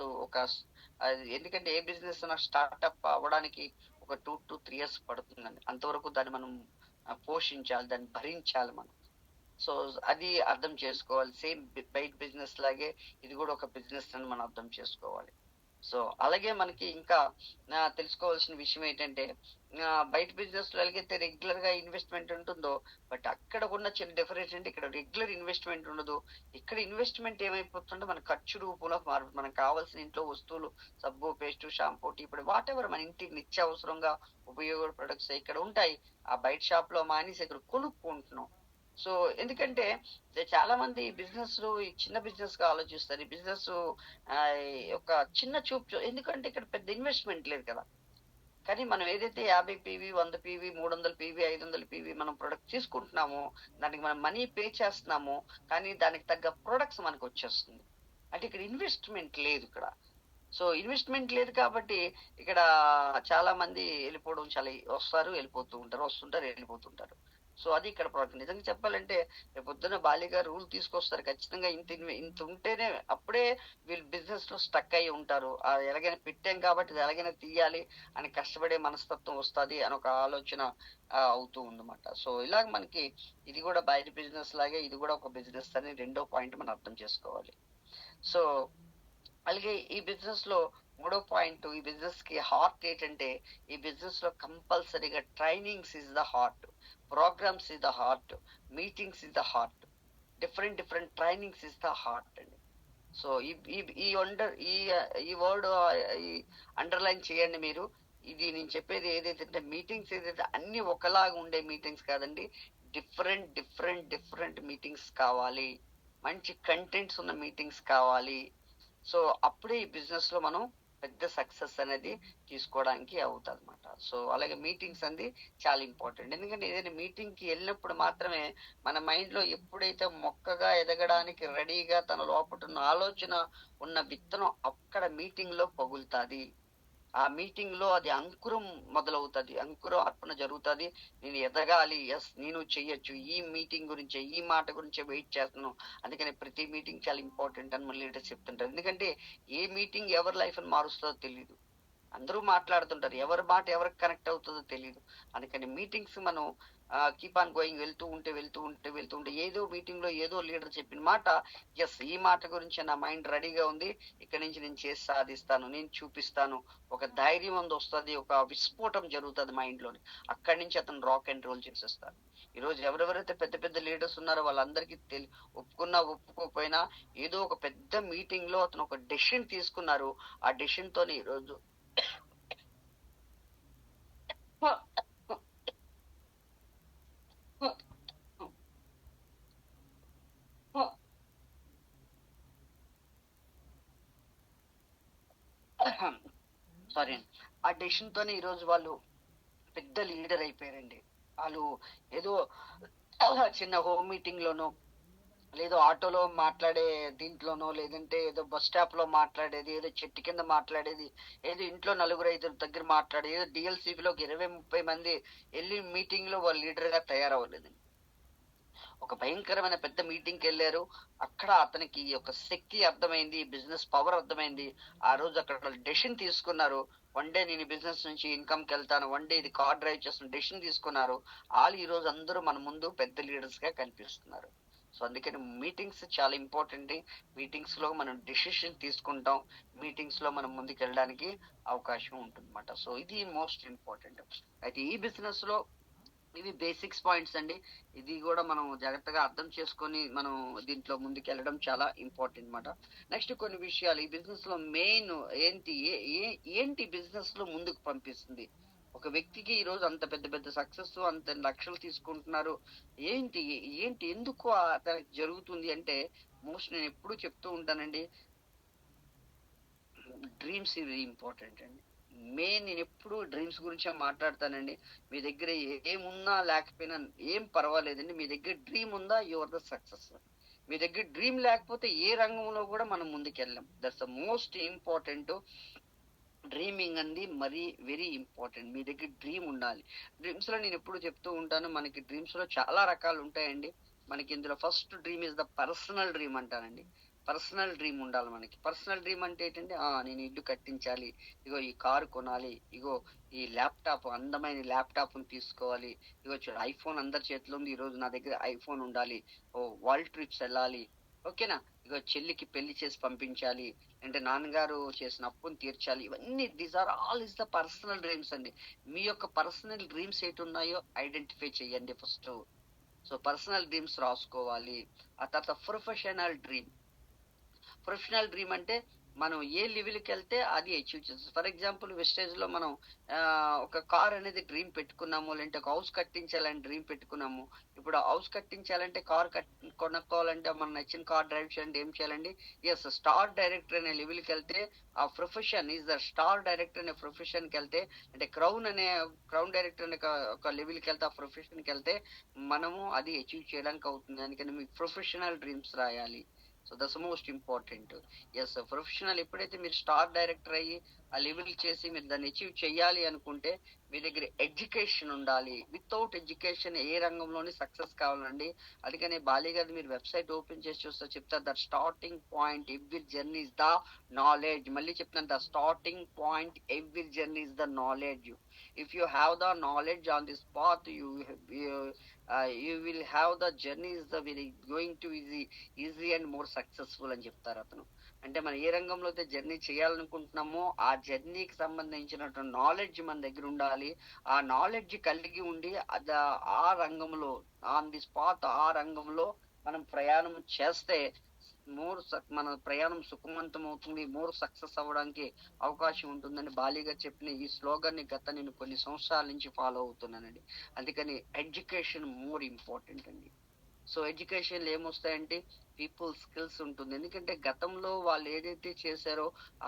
ఎందుకంటే ఏ బిజినెస్ స్టార్ట్అప్ అవ్వడానికి ఒక 2 to 3 years పడుతుందండి. అంతవరకు దాన్ని మనం పోషించాలి, దాన్ని భరించాలి మనం. సో అది అర్థం చేసుకోవాలి. సేమ్ బయట బిజినెస్ లాగే ఇది కూడా ఒక బిజినెస్ అని మనం అర్థం చేసుకోవాలి. సో అలాగే మనకి ఇంకా తెలుసుకోవాల్సిన విషయం ఏంటంటే, బయట బిజినెస్ లో ఎలాగైతే రెగ్యులర్ గా ఇన్వెస్ట్మెంట్ ఉంటుందో, బట్ అక్కడ ఉన్న చిన్న డిఫరెన్స్ అంటే ఇక్కడ రెగ్యులర్ ఇన్వెస్ట్మెంట్ ఉండదు. ఇక్కడ ఇన్వెస్ట్మెంట్ ఏమైపోతుంటే మన ఖర్చు రూపంలో మారుతుంది. మనకు కావాల్సిన ఇంట్లో వస్తువులు, సబ్బు, పేస్ట్, షాంపూ, టీ, ఇప్పుడు వాట్ ఎవర్ మన ఇంటికి నిత్యావసరంగా ఉపయోగపడే ప్రొడక్ట్స్ ఇక్కడ ఉంటాయి. ఆ బయట షాప్ లో మానేసి ఇక్కడ కొనుక్కుంటున్నాం. సో ఎందుకంటే చాలా మంది బిజినెస్ ఈ చిన్న బిజినెస్ గా ఆలోచిస్తారు. ఈ బిజినెస్ ఒక చిన్న చూపు, ఎందుకంటే ఇక్కడ పెద్ద ఇన్వెస్ట్మెంట్ లేదు కదా. కానీ మనం ఏదైతే 50 PV, 100 PV, 300 PV, 500 PV మనం ప్రొడక్ట్ తీసుకుంటున్నామో, దానికి మనం మనీ పే చేస్తున్నాము, కానీ దానికి తగ్గ ప్రొడక్ట్స్ మనకు వచ్చేస్తుంది. అంటే ఇక్కడ ఇన్వెస్ట్మెంట్ లేదు ఇక్కడ. సో ఇన్వెస్ట్మెంట్ లేదు కాబట్టి ఇక్కడ చాలా మంది వెళ్ళిపోవడం, చాలా వస్తారు వెళ్ళిపోతూ ఉంటారు, వస్తుంటారు వెళ్ళిపోతుంటారు. సో అది ఇక్కడ ప్రాబ్లం. నిజంగా చెప్పాలంటే రేపు పొద్దున బాలిగా రూల్ తీసుకొస్తారు, ఖచ్చితంగా ఇంత ఉంటేనే అప్పుడే వీళ్ళు బిజినెస్ లో స్టక్ అయి ఉంటారు. ఎలాగైనా పెట్టాం కాబట్టి ఇది ఎలాగైనా తీయాలి అని కష్టపడే మనస్తత్వం వస్తుంది అని ఒక ఆలోచన అవుతూ ఉందన్నమాట. సో ఇలాగ మనకి ఇది కూడా బయట బిజినెస్ లాగే ఇది కూడా ఒక బిజినెస్ అని రెండో పాయింట్ మనం అర్థం చేసుకోవాలి. సో అలాగే ఈ బిజినెస్ లో మూడో పాయింట్, ఈ బిజినెస్ కి హార్ట్ ఏంటంటే, ఈ బిజినెస్ లో కంపల్సరీగా trainings is the heart, programmes is the heart, meetings is the heart, different trainings is the heart అండి. సో ఈ వర్డ్ అండర్లైన్ చేయండి మీరు. ఇది నేను చెప్పేది ఏదైతే మీటింగ్స్ ఏదైతే అన్ని ఒకలాగా ఉండే మీటింగ్స్ కాదండి, డిఫరెంట్ మీటింగ్స్ కావాలి, మంచి కంటెంట్స్ ఉన్న మీటింగ్స్ కావాలి. సో అప్పుడే ఈ బిజినెస్ లో మనం పెద్ద సక్సెస్ అనేది తీసుకోవడానికి అవుతుంది అనమాట. సో అలాగే మీటింగ్స్ అనేది చాలా ఇంపార్టెంట్. ఎందుకంటే ఏదైనా మీటింగ్ కి వెళ్ళినప్పుడు మాత్రమే మన మైండ్ లో ఎప్పుడైతే మొక్కగా ఎదగడానికి రెడీగా తన లోపల ఉన్న ఆలోచన ఉన్న విత్తనం అక్కడ మీటింగ్ లో పగులుతుంది. ఆ మీటింగ్ లో అది అంకురం మొదలవుతుంది, అంకురం అర్పణ జరుగుతుంది. నేను ఎదగాలి, ఎస్ నేను చెయ్యొచ్చు, ఈ మీటింగ్ గురించి ఈ మాట గురించి వెయిట్ చేస్తున్నాను. అందుకని ప్రతి మీటింగ్ చాలా ఇంపార్టెంట్ అని మన లీడర్స్ చెప్తుంటారు. ఎందుకంటే ఏ మీటింగ్ ఎవరి లైఫ్ అని మారుస్తుందో తెలియదు, అందరూ మాట్లాడుతుంటారు, ఎవరి మాట ఎవరికి కనెక్ట్ అవుతుందో తెలియదు. అందుకని మీటింగ్స్ మనం కీప్ ఆన్ గోయింగ్, వెళ్తూ ఉంటే ఏదో మీటింగ్ లో ఏదో లీడర్ చెప్పిన మాట, ఎస్ ఈ మాట గురించి నా మైండ్ రెడీగా ఉంది, ఇక్కడి నుంచి నేను చేసి సాధిస్తాను, నేను చూపిస్తాను, ఒక ధైర్యం అందు వస్తుంది, ఒక విస్ఫోటం జరుగుతుంది మైండ్ లోని. అక్కడి నుంచి అతను రాక్ అండ్ రోల్ చేసేస్తాడు. ఈ రోజు ఎవరెవరైతే పెద్ద పెద్ద లీడర్స్ ఉన్నారో వాళ్ళందరికీ ఒప్పుకున్నా ఒప్పుకోకపోయినా ఏదో ఒక పెద్ద మీటింగ్ లో అతను ఒక డెసిషన్ తీసుకున్నారు. ఆ డెసిషన్ తోనే ఈ రోజు సారీ, ఆ డెసిషన్ తోనే ఈ రోజు వాళ్ళు పెద్ద లీడర్ అయిపోయారండి. వాళ్ళు ఏదో చిన్న హోమ్ మీటింగ్ లోనో, లేదో ఆటోలో మాట్లాడే దీంట్లోనో, లేదంటే ఏదో బస్ స్టాప్ లో మాట్లాడేది, ఏదో చెట్టు కింద మాట్లాడేది, ఏదో ఇంట్లో నలుగురు ఐదుగురు దగ్గర మాట్లాడేది, ఏదో డిఎల్సిబిలోకి 20-30 మంది వెళ్ళి మీటింగ్ లో వాళ్ళు లీడర్ గా తయారవ్వలేదండి. ఒక భయంకరమైన పెద్ద మీటింగ్కి వెళ్ళారు. అక్కడ అతనికి ఒక శక్తి అర్థమైంది, బిజినెస్ పవర్ అర్థమైంది. ఆ రోజు అక్కడ డెసిషన్ తీసుకున్నారు. వన్ డే నేను బిజినెస్ నుంచి ఇన్కమ్ కి వెళ్తాను, వన్ డే ఇది కార్ డ్రైవ్ చేస్తున్న డెసిషన్ తీసుకున్నారు. వాళ్ళు ఈ రోజు అందరూ మన ముందు పెద్ద లీడర్స్ గా కనిపిస్తున్నారు. సో అందుకని మీటింగ్స్ చాలా ఇంపార్టెంట్. మీటింగ్స్ లో మనం డెసిషన్ తీసుకుంటాం, మీటింగ్స్ లో మనం ముందుకు వెళ్ళడానికి అవకాశం ఉంటుంది. సో ఇది మోస్ట్ ఇంపార్టెంట్. అయితే ఈ బిజినెస్ లో ఇవి బేసిక్స్ పాయింట్స్ అండి. ఇది కూడా మనం జాగ్రత్తగా అర్థం చేసుకొని మనం దీంట్లో ముందుకు వెళ్ళడం చాలా ఇంపార్టెంట్ అన్నమాట. నెక్స్ట్ కొన్ని విషయాలు ఈ బిజినెస్ లో మెయిన్ ఏంటి, ఏంటి బిజినెస్ లో ముందుకు పంపిస్తుంది ఒక వ్యక్తికి. ఈ రోజు అంత పెద్ద పెద్ద సక్సెస్, అంత లక్షలు తీసుకుంటున్నారు, ఏంటి ఏంటి ఎందుకు అతనికి జరుగుతుంది అంటే, మోస్ట్ నేను ఎప్పుడు చెప్తూ ఉంటానండి, డ్రీమ్స్ ఇవి ఇంపార్టెంట్ అండి. మెయిన్ నేను ఎప్పుడు డ్రీమ్స్ గురించే మాట్లాడతానండి. మీ దగ్గర ఏమున్నా లేకపోయినా ఏం పర్వాలేదండి, మీ దగ్గర డ్రీమ్ ఉందా, యువర్ ద సక్సెస్. మీ దగ్గర డ్రీమ్ లేకపోతే ఏ రంగంలో కూడా మనం ముందుకెళ్ళాం. That's the most important. Dreaming అండి మరీ వెరీ ఇంపార్టెంట్. మీ దగ్గర డ్రీమ్ ఉండాలి. డ్రీమ్స్ లో నేను ఎప్పుడు చెప్తూ ఉంటాను, మనకి డ్రీమ్స్ లో చాలా రకాలు ఉంటాయండి. మనకి ఇందులో first dream is the personal dream అంటానండి. పర్సనల్ డ్రీమ్ ఉండాలి మనకి. పర్సనల్ డ్రీమ్ అంటే ఏంటంటే, నేను ఇల్లు కట్టించాలి, ఇగో ఈ కారు కొనాలి, ఇగో ఈ ల్యాప్టాప్, అందమైన ల్యాప్టాప్ తీసుకోవాలి, ఇగో చూడు ఐఫోన్ అందరి చేతిలో ఉంది, ఈ రోజు నా దగ్గర ఐఫోన్ ఉండాలి, ఓ వరల్డ్ ట్రిప్స్ వెళ్ళాలి, ఓకేనా, ఇగో చెల్లికి పెళ్లి చేసి పంపించాలి, అంటే నాన్నగారు చేసిన అప్పును తీర్చాలి. ఇవన్నీ these are all is the personal dreams అండి. మీ యొక్క పర్సనల్ డ్రీమ్స్ ఏంటి ఉన్నాయో ఐడెంటిఫై చేయండి ఫస్ట్. సో పర్సనల్ డ్రీమ్స్ రాసుకోవాలి. ఆ తర్వాత ప్రొఫెషనల్ డ్రీమ్. ప్రొఫెషనల్ డ్రీమ్ అంటే మనం ఏ లెవెల్కి వెళ్తే అది అచీవ్ చేస్తాం. ఫర్ ఎగ్జాంపుల్ వెస్టేజ్ లో మనం ఒక కార్ అనేది డ్రీమ్ పెట్టుకున్నాము, లేదంటే ఒక హౌస్ కట్టించాలని డ్రీమ్ పెట్టుకున్నాము. ఇప్పుడు హౌస్ కట్టించాలంటే, కార్ కొనుక్కోవాలంటే, మనం నచ్చిన కార్ డ్రైవ్ చేయాలంటే ఏం చేయాలండి? ఎస్, స్టార్ డైరెక్టర్ అనే లెవెల్కి వెళ్తే, ఆ profession is the star director అనే ప్రొఫెషన్ కి వెళ్తే, అంటే క్రౌన్ డైరెక్టర్ అనే ఒక లెవెల్కి వెళ్తే, ఆ ప్రొఫెషన్ కి వెళ్తే మనము అది అచీవ్ చేయడానికి అవుతుంది. అందుకని మీకు ప్రొఫెషనల్ డ్రీమ్స్ రాయాలి. So that's most important. Yes, professional ఎప్పుడైతే మీరు స్టార్ డైరెక్టర్ అయ్యి ఆ లెవెల్ చేసి మీరు దాన్ని అచీవ్ చేయాలి అనుకుంటే, మీ దగ్గర ఎడ్యుకేషన్ ఉండాలి. వితౌట్ ఎడ్యుకేషన్ ఏ రంగంలోని సక్సెస్ కావాలండి. అందుకని బాలి గారు మీరు వెబ్సైట్ ఓపెన్ చేసి చూస్తే చెప్తారు, that starting point every journey is the knowledge. మళ్ళీ చెప్తాను, the starting point every journey is the knowledge. If you have the knowledge on this path, you will have the journey is the very going to easy and more successful అని చెప్తారు అతను. అంటే మనం ఏ రంగంలో అయితే journey చేయాలనుకుంటున్నామో ఆ జర్నీకి సంబంధించినటువంటి knowledge మన దగ్గర ఉండాలి. ఆ నాలెడ్జ్ కలిగి ఉండి ఆ రంగంలో, ఆన్ ది స్పాట్ ఆ రంగంలో మనం ప్రయాణం చేస్తే మన ప్రయాణం సుఖవంతం అవుతుంది, మోర్ సక్సెస్ అవ్వడానికి అవకాశం ఉంటుందని బాలీగా చెప్పిన ఈ స్లోగన్ ని గత నేను కొన్ని సంవత్సరాల నుంచి ఫాలో అవుతున్నానండి. అందుకని ఎడ్యుకేషన్ మోర్ ఇంపార్టెంట్ అండి. సో ఎడ్యుకేషన్ ఏమొస్తాయంటే, పీపుల్ స్కిల్స్ ఉంటుంది. ఎందుకంటే గతంలో వాళ్ళు ఏదైతే చేశారో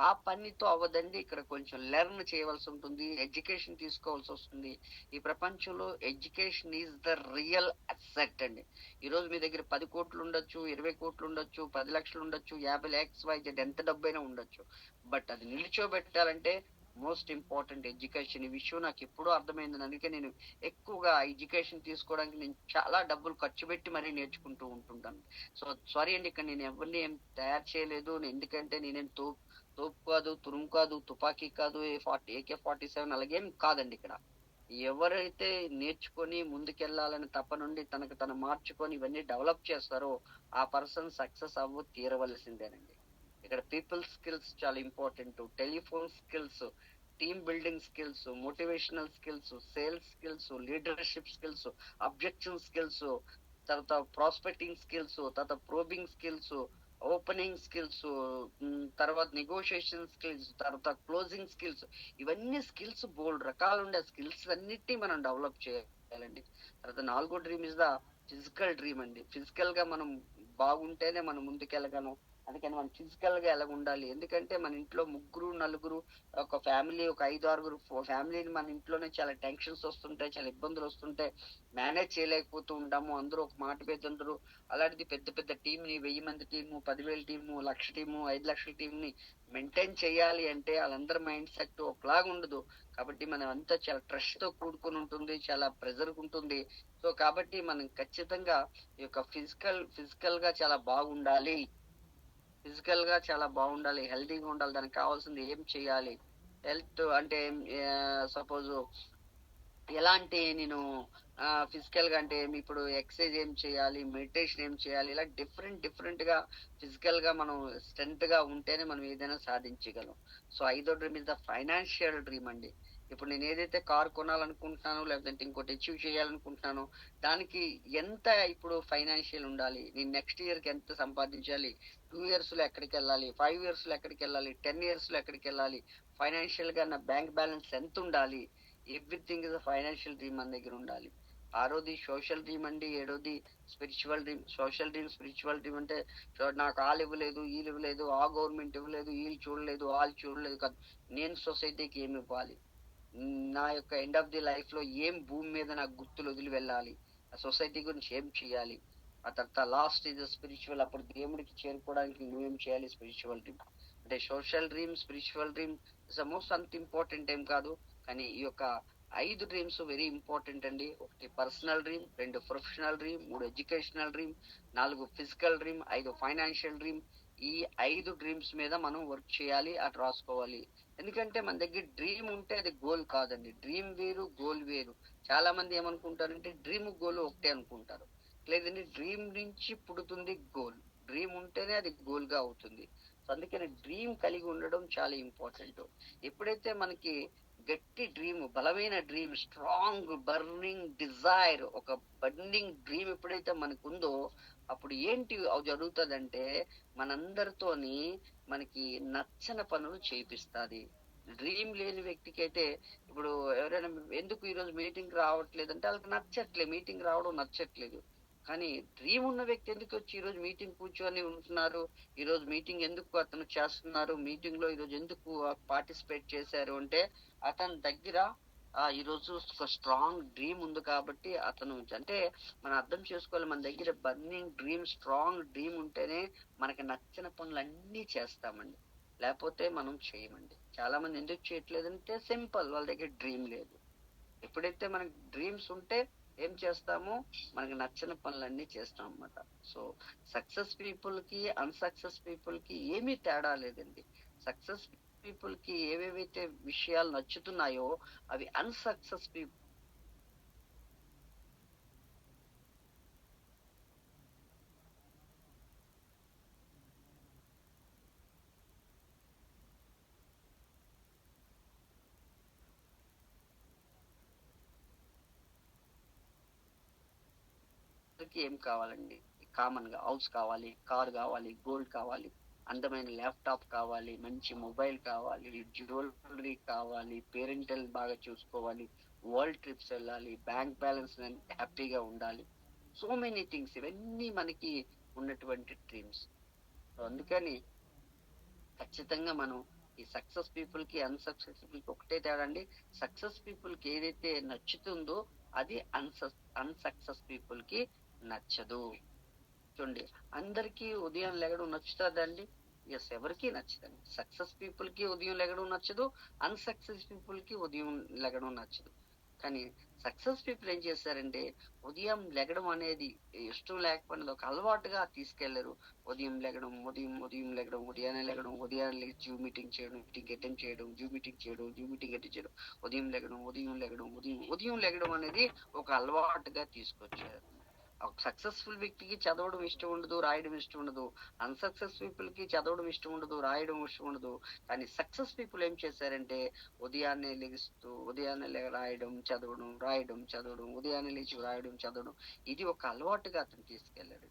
ఆ పనితో అవ్వదండి. ఇక్కడ కొంచెం లెర్న్ చేయవలసి ఉంటుంది, ఎడ్యుకేషన్ తీసుకోవాల్సి వస్తుంది. ఈ ప్రపంచంలో education is the real asset అండి. ఈ రోజు మీ దగ్గర 10 కోట్లు ఉండొచ్చు, 20 కోట్లు ఉండొచ్చు, 10 లక్షలు ఉండొచ్చు, 50 lakhs ఎంత డబ్బైనా ఉండొచ్చు. బట్ అది నిల్చోబెట్టాలంటే మోస్ట్ ఇంపార్టెంట్ ఎడ్యుకేషన్. ఈ విషయం నాకు ఎప్పుడూ అర్థమైంది. అందుకే నేను ఎక్కువగా ఎడ్యుకేషన్ తీసుకోవడానికి నేను చాలా డబ్బులు ఖర్చు పెట్టి మరీ నేర్చుకుంటూ ఉంటుంటాను. సో సారీ అండి, ఇక్కడ నేను ఎవరిని ఏం తయారు చేయలేదు. ఎందుకంటే నేనేం తోపు కాదు, తురుము కాదు, తుపాకీ కాదు, AK-47 అలాగేం కాదండి. ఇక్కడ ఎవరైతే నేర్చుకొని ముందుకెళ్ళాలని తపనుండి తనకు తను మార్చుకొని ఇవన్నీ డెవలప్ చేస్తారో ఆ పర్సన్ సక్సెస్ తీరవలసిందేనండి. ఇక్కడ పీపుల్ స్కిల్స్ చాలా important. Telephone skills, team building skills, motivational skills, sales skills, leadership skills, objection skills, తర్వాత ప్రాస్పెక్టింగ్ స్కిల్స్, తర్వాత ప్రోబింగ్ స్కిల్స్, ఓపెనింగ్ స్కిల్స్, తర్వాత నెగోషియేషన్ స్కిల్స్, తర్వాత క్లోజింగ్ స్కిల్స్. ఇవన్నీ స్కిల్స్ బోల్డ్ రకాలు ఉండే స్కిల్స్ అన్నిటిని మనం డెవలప్ చేయాలండి. తర్వాత నాలుగో dream is the physical dream అండి. ఫిజికల్ గా మనం బాగుంటేనే మనం ముందుకెళ్ళగలం. అందుకని మనం ఫిజికల్ గా ఎలా ఉండాలి, ఎందుకంటే మన ఇంట్లో ముగ్గురు నలుగురు ఒక ఫ్యామిలీ, ఒక 5, 6 ఫ్యామిలీని మన ఇంట్లోనే చాలా టెన్షన్స్ వస్తుంటాయి, చాలా ఇబ్బందులు వస్తుంటాయి, మేనేజ్ చేయలేకపోతూ ఉంటాము. అందరూ ఒక మాట మీద ఉండరు. అలాంటిది పెద్ద పెద్ద టీం ని 1000 మంది టీము, 10,000 టీము, 1,00,000 టీము, 5,00,000 టీం ని మెయింటైన్ చేయాలి అంటే వాళ్ళందరి మైండ్ సెట్ ఒకలాగా ఉండదు. కాబట్టి మనం అంతా చాలా ట్రస్ట్ తో కూడుకుని ఉంటుంది, చాలా ప్రెజర్ ఉంటుంది. సో కాబట్టి మనం ఖచ్చితంగా ఈ యొక్క ఫిజికల్ గా చాలా బాగుండాలి. హెల్తీగా ఉండాలి. దానికి కావాల్సింది ఏం చేయాలి, హెల్త్ అంటే సపోజ్ ఎలాంటి నేను ఫిజికల్ గా అంటే ఇప్పుడు ఎక్సర్సైజ్ ఏం చేయాలి, మెడిటేషన్ ఏం చేయాలి, ఇలా డిఫరెంట్ గా ఫిజికల్ గా మనం స్ట్రెంత్ గా ఉంటేనే మనం ఏదైనా సాధించగలం. సో ఐదో dream is the financial dream అండి. ఇప్పుడు నేను ఏదైతే కార్ కొనాలనుకుంటున్నానో లేదంటే ఇంకోటి అచీవ్ చేయాలనుకుంటున్నానో దానికి ఎంత ఇప్పుడు ఫైనాన్షియల్ ఉండాలి, నేను నెక్స్ట్ ఇయర్ కి ఎంత సంపాదించాలి, 2 years లో ఎక్కడికి వెళ్ళాలి, 5 years లో ఎక్కడికి వెళ్ళాలి, 10 years లో ఎక్కడికి వెళ్ళాలి, ఫైనాన్షియల్ గా నా బ్యాంక్ బ్యాలెన్స్ ఎంత ఉండాలి, everything is a financial dream మన దగ్గర ఉండాలి. ఆరోది సోషల్ డ్రీమ్ అండి. ఏడోది spiritual dream. Social dream, spiritual dream అంటే నాకు వాళ్ళు ఇవ్వలేదు, వీళ్ళు ఇవ్వలేదు, ఆ గవర్నమెంట్ ఇవ్వలేదు, వీళ్ళు చూడలేదు, వాళ్ళు చూడలేదు కాదు, నేను సొసైటీకి ఏమి ఇవ్వాలి, నా యొక్క ఎండ్ ఆఫ్ ది లైఫ్ లో ఏం భూమి మీద నాకు గుర్తులు వదిలి వెళ్ళాలి, ఆ సొసైటీ గురించి ఏం చేయాలి. ఆ తర్వాత లాస్ట్ ఇది స్పిరిచువల్, అప్పుడు దేవుడికి చేరుకోవడానికి నువ్వేం చేయాలి, స్పిరిచువల్ డ్రీమ్. అంటే social dream, spiritual dream is the most అంత ఇంపార్టెంట్ ఏం కాదు, కానీ ఈ యొక్క 5 డ్రీమ్స్ వెరీ ఇంపార్టెంట్ అండి. 1 personal dream, 2 professional dream, 3 educational dream, 4 physical dream, 5 financial dream. ఈ 5 డ్రీమ్స్ మీద మనం వర్క్ చేయాలి, అటు రాసుకోవాలి. ఎందుకంటే మన దగ్గర డ్రీమ్ ఉంటే అది గోల్ కాదండి. డ్రీమ్ వేరు, గోల్ వేరు. చాలా మంది ఏమనుకుంటారంటే డ్రీమ్ గోల్ ఒకటే అనుకుంటారు. లేదంటే డ్రీమ్ నుంచి పుడుతుంది గోల్. డ్రీమ్ ఉంటేనే అది గోల్ గా అవుతుంది. సో అందుకని డ్రీమ్ కలిగి ఉండడం చాలా ఇంపార్టెంట్. ఎప్పుడైతే మనకి గట్టి డ్రీమ్, బలమైన డ్రీమ్, స్ట్రాంగ్ బర్నింగ్ డిజైర్, ఒక బర్నింగ్ డ్రీమ్ ఎప్పుడైతే మనకు ఉందో అప్పుడు ఏంటి జరుగుతుందంటే మనందరితోని మనకి నచ్చని పనులు చేపిస్తుంది. డ్రీమ్ లేని వ్యక్తికి అయితే ఇప్పుడు ఎవరైనా ఎందుకు ఈరోజు మీటింగ్ రావట్లేదు అంటే వాళ్ళకి నచ్చట్లేదు, మీటింగ్ రావడం నచ్చట్లేదు. కానీ డ్రీమ్ ఉన్న వ్యక్తి ఎందుకు వచ్చి ఈరోజు మీటింగ్ కూర్చొని ఉంటున్నారు, ఈ రోజు మీటింగ్ ఎందుకు అతను చేస్తున్నారు, మీటింగ్ లో ఈ రోజు ఎందుకు పార్టిసిపేట్ చేశారు అంటే అతని దగ్గర ఈ రోజు ఒక స్ట్రాంగ్ డ్రీమ్ ఉంది కాబట్టి అతను అంటే మనం అర్థం చేసుకోవాలి, మన దగ్గర బర్నింగ్ డ్రీమ్, స్ట్రాంగ్ డ్రీమ్ ఉంటేనే మనకి నచ్చిన పనులన్నీ చేస్తామండి, లేకపోతే మనం చేయమండి. చాలా మంది ఎందుకు చేయట్లేదంటే సింపుల్, వాళ్ళ దగ్గర డ్రీమ్ లేదు. ఎప్పుడైతే మనకి డ్రీమ్స్ ఉంటే ఏం చేస్తామో మనకి నచ్చిన పనులన్నీ చేస్తాం అన్నమాట. సో సక్సెస్ పీపుల్ కి అన్సక్సెస్ పీపుల్ కి ఏమీ తేడా లేదండి. సక్సెస్ పీపుల్ కి ఏవేవైతే విషయాలు నచ్చుతున్నాయో అవి అన్సక్సెస్ పీపుల్ కి ఏం కావాలండి, కామన్ గా హౌస్ కావాలి, కార్ కావాలి, గోల్డ్ కావాలి, అందమైన ల్యాప్టాప్ కావాలి, మంచి మొబైల్ కావాలి, జ్యువెలరీ కావాలి, పేరెంటల్ బాగా చూసుకోవాలి, వరల్డ్ ట్రిప్స్ వెళ్ళాలి, బ్యాంక్ బ్యాలెన్స్ హ్యాపీగా ఉండాలి. సో మెనీ థింగ్స్, ఇవన్నీ మనకి ఉన్నటువంటి డ్రీమ్స్. అందుకని ఖచ్చితంగా మనం ఈ సక్సెస్ పీపుల్ కి అన్సక్సెస్ పీపుల్ కి ఒకటే తేడా అండి. సక్సెస్ పీపుల్ కి ఏదైతే నచ్చుతుందో అది అన్సక్సెస్ పీపుల్ కి నచ్చదు. చూడండి, అందరికీ ఉదయం లెగడం నచ్చుతుందండి? ఎస్, ఎవరికి నచ్చదండి. సక్సెస్ పీపుల్ కి ఉదయం లెగడం నచ్చదు, అన్సక్సెస్ పీపుల్ కి ఉదయం లెగడం నచ్చదు. కానీ సక్సెస్ పీపుల్ ఏం చేస్తారంటే ఉదయం లెగడం అనేది ఇష్టం లేకపోయినది ఒక అలవాటుగా తీసుకెళ్లరు. ఉదయం లెగడం, ఉదయాన్నే లేచి జూమ్ మీటింగ్ చేయడం, మీటింగ్ అటెండ్ చేయడం, జూమ్ మీటింగ్ అటెండ్ చేయడం, ఉదయం లెగడం అనేది ఒక అలవాటుగా తీసుకొచ్చారు. ఒక సక్సెస్ఫుల్ వ్యక్తికి చదవడం ఇష్టం ఉండదు, రాయడం ఇష్టం ఉండదు. అన్సక్సెస్ పీపుల్ కి చదవడం ఇష్టం ఉండదు, రాయడం ఇష్టం ఉండదు. కానీ సక్సెస్ పీపుల్ ఏం చేశారంటే ఉదయాన్నే రాయడం, ఉదయాన్నే లేచి రాయడం, చదవడం, ఇది ఒక అలవాటుగా అతను తీసుకెళ్ళాడు.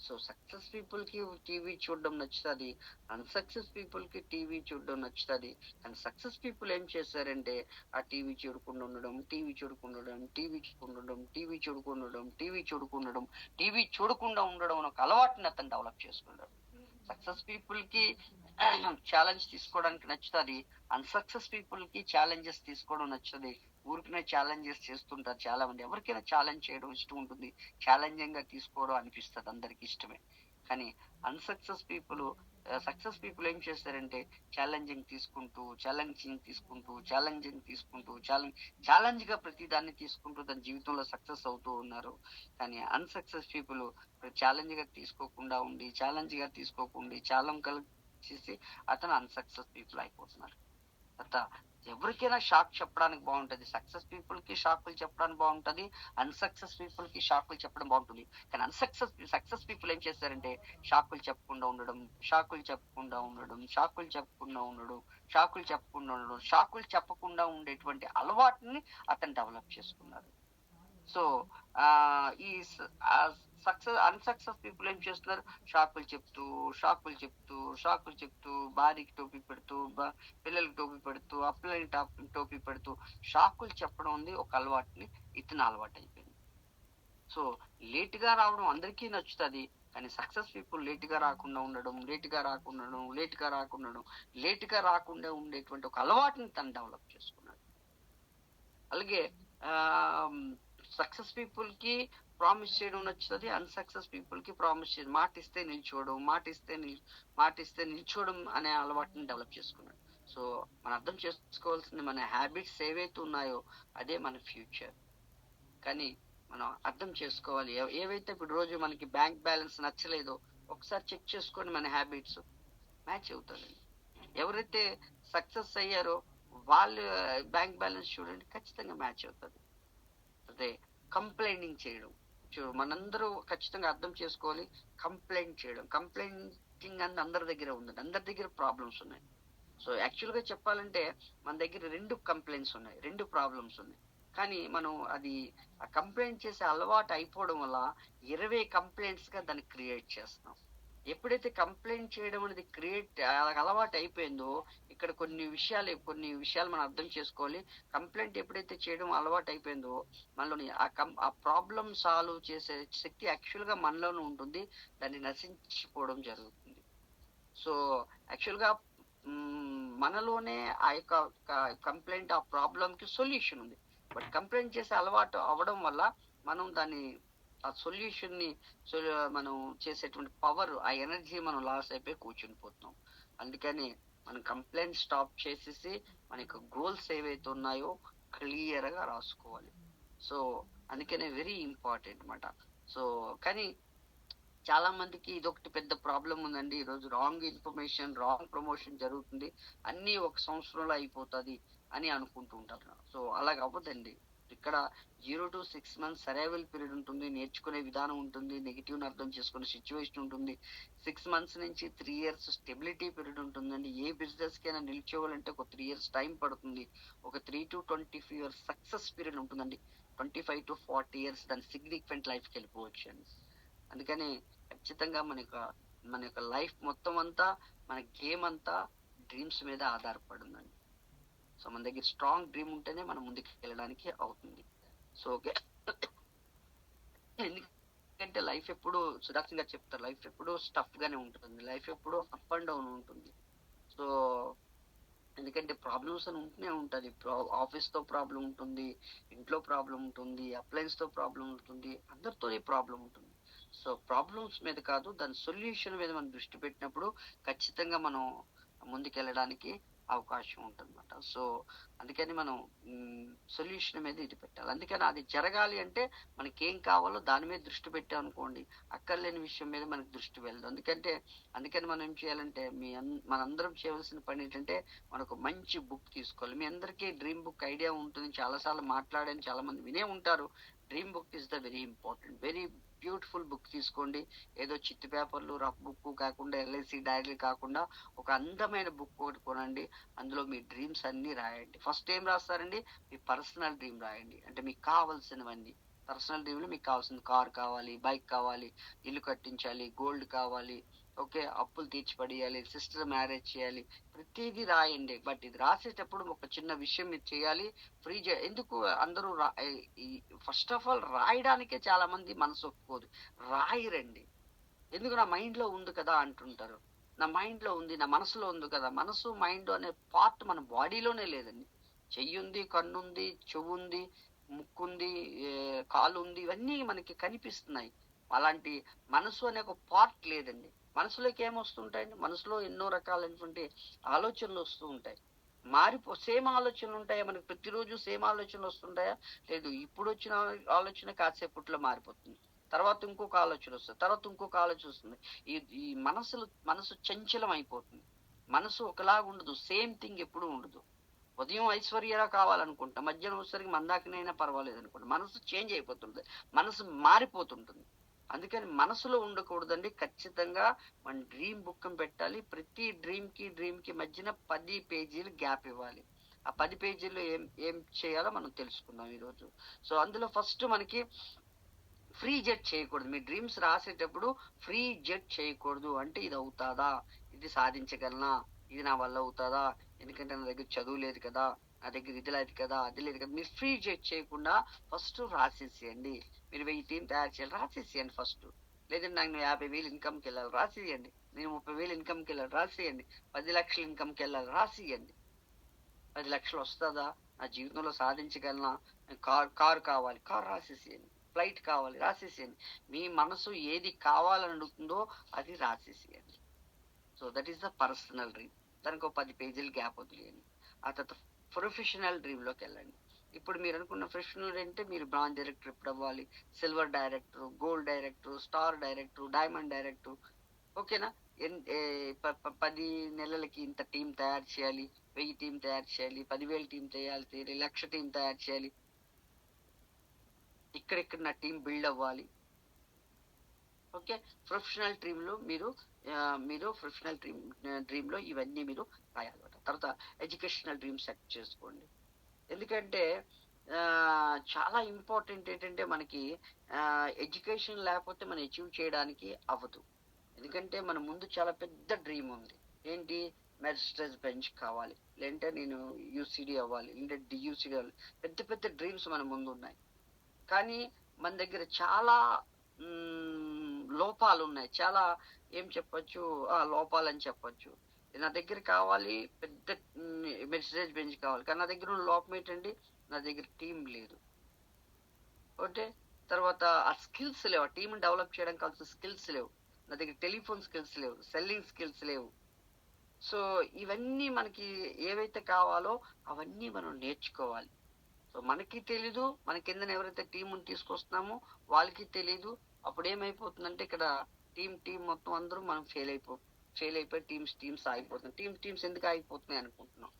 సో సక్సెస్ పీపుల్ కి టీవీ చూడడం నచ్చుతుంది, అన్సక్సెస్ పీపుల్ కి టీవీ చూడడం నచ్చుతుంది. కానీ సక్సెస్ పీపుల్ ఏం చేశారంటే ఆ టీవీ చూడకుండా ఉండడం అనే ఒక అలవాటుని అతను డెవలప్ చేసుకున్నాడు. సక్సెస్ పీపుల్ కి ఛాలెంజ్ తీసుకోవడానికి నచ్చుతుంది, అన్సక్సెస్ పీపుల్ కి ఛాలెంజెస్ తీసుకోవడం నచ్చుతుంది. ఊరికనే ఛాలెంజెస్ చేస్తుంటారు చాలా మంది. ఎవరికైనా ఛాలెంజ్ చేయడం ఇష్టం ఉంటుంది, ఛాలెంజింగ్ గా తీసుకోవడం అనిపిస్తుంది, అందరికి ఇష్టమే. కానీ అన్సక్సెస్ పీపుల్ సక్సెస్ పీపుల్ ఏం చేస్తారంటే ఛాలెంజింగ్ తీసుకుంటూ ఛాలెంజ్ గా ప్రతి దాన్ని తీసుకుంటూ తన జీవితంలో సక్సెస్ అవుతూ ఉన్నారు. కానీ అన్సక్సెస్ పీపుల్ ఛాలెంజ్ గా తీసుకోకుండా ఛాలెంజ్ చేసి అతను అన్సక్సెస్ పీపుల్ అయిపోతున్నారు. ఎవరికైనా షాక్ చెప్పడానికి బాగుంటది, సక్సెస్ పీపుల్ కి షాకులు చెప్పడానికి బాగుంటది, అన్సక్సెస్ పీపుల్ కి షాకులు చెప్పడం బాగుంటుంది. కానీ సక్సెస్ పీపుల్ ఏం చేస్తారంటే షాకులు చెప్పకుండా ఉండడం, షాకులు చెప్పకుండా ఉండేటువంటి అలవాటుని అతను డెవలప్ చేసుకున్నాడు. సో ఈ అన్సక్సెస్ పీపుల్ ఏం చేస్తున్నారు, షాకులు చెప్తూ భార్యకి టోపీ పెడుతూ, పిల్లలకి టోపీ పెడుతూ, అప్పులని టోపీ పెడుతూ షాకులు చెప్పడం ఉంది ఒక అలవాటుని ఇతను అలవాటు అయిపోయింది. సో లేట్ గా రావడం అందరికీ నచ్చుతుంది. కానీ సక్సెస్ పీపుల్ లేట్ గా రాకుండా ఉండేటువంటి ఒక అలవాటుని తను డెవలప్ చేసుకున్నాడు. అలాగే సక్సెస్ పీపుల్ కి ప్రామిస్ చేయడం నచ్చుతుంది, అన్సక్సెస్ పీపుల్ కి ప్రామిస్ చేయడం, మాటిస్తే నిల్చోవడం అనే అలవాటుని డెవలప్ చేసుకున్నాడు. సో మనం అర్థం చేసుకోవాల్సింది, మన హ్యాబిట్స్ ఏవైతే ఉన్నాయో అదే మన ఫ్యూచర్. కానీ మనం అర్థం చేసుకోవాలి, ఏవైతే ఇప్పుడు రోజు మనకి బ్యాంక్ బ్యాలెన్స్ నచ్చలేదో ఒకసారి చెక్ చేసుకొని మన హ్యాబిట్స్ మ్యాచ్ అవుతుంది. ఎవరైతే సక్సెస్ అయ్యారో వాళ్ళు బ్యాంక్ బ్యాలెన్స్ చూడండి, ఖచ్చితంగా మ్యాచ్ అవుతుంది. అదే కంప్లైంటింగ్ చేయడం, మనందరూ ఖచ్చితంగా అర్థం చేసుకోవాలి. కంప్లైంటింగ్ అనేది అందరి దగ్గర ఉందండి, అందరి దగ్గర ప్రాబ్లమ్స్ ఉన్నాయి. సో యాక్చువల్ గా చెప్పాలంటే మన దగ్గర 2 కంప్లైంట్స్ ఉన్నాయి, 2 ప్రాబ్లమ్స్ ఉన్నాయి. కానీ మనం అది ఆ కంప్లైంట్ చేసే అలవాటు అయిపోవడం వల్ల 20 కంప్లైంట్స్ గా దాన్ని క్రియేట్ చేస్తున్నాం. ఎప్పుడైతే కంప్లైంట్ చేయడం అనేది అలవాటు అయిపోయిందో, ఇక్కడ కొన్ని విషయాలు మనం అర్థం చేసుకోవాలి. కంప్లైంట్ ఎప్పుడైతే చేయడం అలవాటు అయిపోయిందో మనలోని ఆ ప్రాబ్లం సాల్వ్ చేసే శక్తి యాక్చువల్ గా మనలోనే ఉంటుంది, దాన్ని నశించిపోవడం జరుగుతుంది. సో యాక్చువల్ గా మనలోనే ఆ యొక్క కంప్లైంట్, ఆ ప్రాబ్లం కి సొల్యూషన్ ఉంది. బట్ కంప్లైంట్ చేసే అలవాటు అవ్వడం వల్ల మనం దాన్ని ఆ సొల్యూషన్ ని మనం చేసేటువంటి పవర్, ఆ ఎనర్జీ మనం లాస్ అయిపోయి కూర్చుని పోతున్నాం. అందుకని మనం కంప్లైంట్ స్టాప్ చేసేసి మన యొక్క గోల్స్ ఏవైతే ఉన్నాయో క్లియర్ గా రాసుకోవాలి. సో అందుకనే వెరీ ఇంపార్టెంట్ అన్నమాట. సో కానీ చాలా మందికి ఇదొకటి పెద్ద ప్రాబ్లం ఉందండి. ఈ రోజు రాంగ్ ఇన్ఫర్మేషన్, రాంగ్ ప్రమోషన్ జరుగుతుంది, అన్ని ఒక సంవత్సరంలో అయిపోతుంది అని అనుకుంటూ ఉంటారు. సో అలాగ అవ్వదండి. ఇక్కడ 0 to 6 months సరైవల్ పీరియడ్ ఉంటుంది, నేర్చుకునే విధానం ఉంటుంది, నెగిటివ్ ని అర్థం చేసుకునే సిచ్యువేషన్ ఉంటుంది. 6 months నుంచి 3 years స్టెబిలిటీ పీరియడ్ ఉంటుందండి. ఏ బిజినెస్ కైనా నిల్చోవాలంటే ఒక 3 years టైం పడుతుంది. ఒక 3 to 25 years సక్సెస్ పీరియడ్ ఉంటుందండి. 25 to 40 years దాని సిగ్నిఫికెంట్ లైఫ్ కి వెళ్ళిపోవచ్చు అండి. అందుకని ఖచ్చితంగా మన యొక్క లైఫ్ మొత్తం అంతా, మన గేమ్ అంతా డ్రీమ్స్ మీద ఆధారపడిందండి. సో మన దగ్గర స్ట్రాంగ్ డ్రీమ్ ఉంటేనే మనం ముందుకు వెళ్ళడానికి అవుతుంది. సో ఎందుకంటే లైఫ్ ఎప్పుడు, సుధాకర్ గారు చెప్తారు, లైఫ్ ఎప్పుడు స్టఫ్ గానే ఉంటుంది, లైఫ్ ఎప్పుడు అప్ అండ్ డౌన్ ఉంటుంది. సో ఎందుకంటే ప్రాబ్లమ్స్ అని ఉంటూనే ఉంటది. ఆఫీస్ తో ప్రాబ్లం ఉంటుంది, ఇంట్లో ప్రాబ్లం ఉంటుంది, అప్లయన్స్ తో ప్రాబ్లం ఉంటుంది, అందరితో ప్రాబ్లం ఉంటుంది. సో ప్రాబ్లమ్స్ మీద కాదు, దాని సొల్యూషన్ మీద మనం దృష్టి పెట్టినప్పుడు ఖచ్చితంగా మనం ముందుకెళ్ళడానికి అవకాశం ఉంటుందన్నమాట. సో అందుకని మనం సొల్యూషన్ మీద ఇది పెట్టాలి. అందుకని అది జరగాలి అంటే మనకేం కావాలో దాని మీద దృష్టి పెట్టామనుకోండి, అక్కర్లేని విషయం మీద మనకు దృష్టి వెళ్ళదు. అందుకని మనం ఏం చేయాలంటే మనందరం చేయవలసిన పని ఏంటంటే మనకు మంచి బుక్ తీసుకోవాలి. మీ అందరికీ డ్రీమ్ బుక్ ఐడియా ఉంటుంది, చాలాసార్లు మాట్లాడాను, చాలా మంది వినే ఉంటారు. Dream book is the very important, very beautiful book తీసుకోండి. ఏదో చిట్టి పేపర్లు రఫ్ బుక్ కాకుండా, ఎల్ఐసి డైరీ కాకుండా ఒక అందమైన బుక్ ఒకటి కొనండి. అందులో మీ డ్రీమ్స్ అన్ని రాయండి. ఫస్ట్ ఏం రాస్తారండి? మీ పర్సనల్ డ్రీమ్ రాయండి. అంటే మీకు కావాల్సినవన్నీ పర్సనల్ డ్రీమ్ లో మీకు కావాల్సింది కార్ కావాలి, బైక్ కావాలి, ఇల్లు కట్టించాలి, గోల్డ్ కావాలి, ఓకే, అప్పులు తీర్చి పడేయాలి, సిస్టర్ మ్యారేజ్ చేయాలి, ప్రతిదీ రాయండి. బట్ ఇది రాసేటప్పుడు ఒక చిన్న విషయం మీరు చేయాలి. ఎందుకు అందరూ ఫస్ట్ ఆఫ్ ఆల్ రాయడానికే చాలా మంది మనసు ఒప్పుకోదు, రాయరండి. ఎందుకు? నా మైండ్ లో ఉంది కదా అంటుంటారు. నా మైండ్ లో ఉంది, నా మనసులో ఉంది కదా. మనసు మైండ్ అనే పార్ట్ మన బాడీలోనే లేదండి. చెయ్యి ఉంది, కన్ను ఉంది, చెవు ఉంది, ముక్కు ఉంది, కాలు ఉంది, ఇవన్నీ మనకి కనిపిస్తున్నాయి. అలాంటి మనసు అనే ఒక పార్ట్ లేదండి. మనసులోకి ఏమొస్తుంటాయండి? మనసులో ఎన్నో రకాలైనటువంటి ఆలోచనలు వస్తూ ఉంటాయి. సేమ్ ఆలోచనలు ఉంటాయా మనకి? ప్రతిరోజు సేమ్ ఆలోచనలు వస్తుంటాయా? లేదు. ఇప్పుడు వచ్చిన ఆలోచన కాసేపట్లో మారిపోతుంది, తర్వాత ఇంకొక ఆలోచన వస్తుంది, తర్వాత ఇంకొక ఆలోచన వస్తుంది. ఈ ఈ మనసు చంచలం అయిపోతుంది. మనసు ఒకలాగా ఉండదు, సేమ్ థింగ్ ఎప్పుడు ఉండదు. ఉదయం ఐశ్వర్యరా కావాలనుకుంటా, మధ్యాహ్నం వచ్చేసరికి మందాకినైనా పర్వాలేదు అనుకుంటా. మనసు చేంజ్ అయిపోతుంది, మనసు మారిపోతుంటుంది. అందుకని మనసులో ఉండకూడదండి. ఖచ్చితంగా మన డ్రీమ్ బుక్ పెట్టాలి. ప్రతి డ్రీమ్ కి మధ్యన 10 పేజీలు గ్యాప్ ఇవ్వాలి. ఆ 10 పేజీల్లో ఏం ఏం చేయాలో మనం తెలుసుకుందాం ఈరోజు. సో అందులో ఫస్ట్ మనకి ఫ్రీ జడ్జ్ చేయకూడదు. మీ డ్రీమ్స్ రాసేటప్పుడు ఫ్రీ జడ్జ్ చేయకూడదు. అంటే ఇది అవుతాదా, ఇది సాధించగలనా, ఇది నా వల్ల అవుతాదా, ఎందుకంటే నా దగ్గర చదువు లేదు కదా, నా దగ్గర ఇది లేదు కదా, అది లేదు కదా. మీరు ఫ్రీ జడ్జ్ చేయకుండా ఫస్ట్ రాసేసేయండి. మీరు 1000 టీం తయారు చేయాలి, రాసేసేయండి ఫస్ట్. లేదంటే నాకు 50,000 ఇన్కమ్కి వెళ్ళాలి, రాసేయండి. నేను 30,000 ఇన్కమ్కి వెళ్ళాలి, రాసేయండి. 10 లక్షల ఇన్కమ్కి వెళ్ళాలి, రాసేయండి. 10 లక్షలు వస్తుందా, నా జీవితంలో సాధించగలనా, కారు కావాలి, కారు రాసేసేయండి. ఫ్లైట్ కావాలి, రాసేసేయండి. మీ మనసు ఏది కావాలని అడుగుతుందో అది రాసేసేయండి. So that is the personal dream. దానికి ఒక 10 పేజీలు గ్యాప్ వదిలేయండి. ఆ తర్వాత ప్రొఫెషనల్ డ్రీమ్ లోకి వెళ్ళండి. ఇప్పుడు మీరు అనుకున్న ప్రొఫెషనల్ అంటే మీరు బ్రాంజ్ డైరెక్టర్ ఎప్పుడు అవ్వాలి, silver director, gold director, star director, diamond director, ఓకేనా. 10 నెలలకి ఇంత టీం తయారు చేయాలి, 1000 టీం తయారు చేయాలి, 10,000 టీం తయారు చేయాలి, 1,00,000 టీం తయారు చేయాలి, ఇక్కడిక్కడ నా టీం బిల్డ్ అవ్వాలి. ఓకే. ప్రొఫెషనల్ డ్రీమ్ లో మీరు ప్రొఫెషనల్ డ్రీమ్ లో ఇవన్నీ మీరు రాయాలన్నమాట. తర్వాత ఎడ్యుకేషనల్ డ్రీమ్ సెట్ చేసుకోండి. ఎందుకంటే చాలా ఇంపార్టెంట్ ఏంటంటే మనకి ఎడ్యుకేషన్ లేకపోతే మనం అచీవ్ చేయడానికి అవ్వదు. ఎందుకంటే మన ముందు చాలా పెద్ద డ్రీమ్ ఉంది. ఏంటి? మెర్సిడెస్ బెంచ్ కావాలి, లేదంటే నేను యూసిడి అవ్వాలి, లేదంటే డియూసిడి అవ్వాలి. పెద్ద పెద్ద డ్రీమ్స్ మన ముందు ఉన్నాయి. కానీ మన దగ్గర చాలా లోపాలు ఉన్నాయి. చాలా ఏం చెప్పొచ్చు, లోపాలని చెప్పొచ్చు. నా దగ్గర కావాలి పెద్ద మెర్సిడెస్ బెంచ్ కావాలి, కానీ నా దగ్గర ఉన్న లోపం ఏంటండి? నా దగ్గర టీం లేదు. ఓకే. తర్వాత ఆ స్కిల్స్ లేవు, ఆ టీం డెవలప్ చేయడం కావాల్సిన స్కిల్స్ లేవు. నా దగ్గర టెలిఫోన్ స్కిల్స్ లేవు, సెల్లింగ్ స్కిల్స్ లేవు. సో ఇవన్నీ మనకి ఏవైతే కావాలో అవన్నీ మనం నేర్చుకోవాలి. సో మనకి తెలీదు, మన కింద ఎవరైతే టీంని తీసుకొస్తున్నామో వాళ్ళకి తెలీదు. అప్పుడు ఏమైపోతుందంటే ఇక్కడ టీం మొత్తం అందరూ మనం ఫెయిల్ అయిపోయి టీమ్స్ ఆగిపోతున్నాం. టీమ్స్ ఎందుకు ఆగిపోతున్నాయి అనుకుంటున్నాం.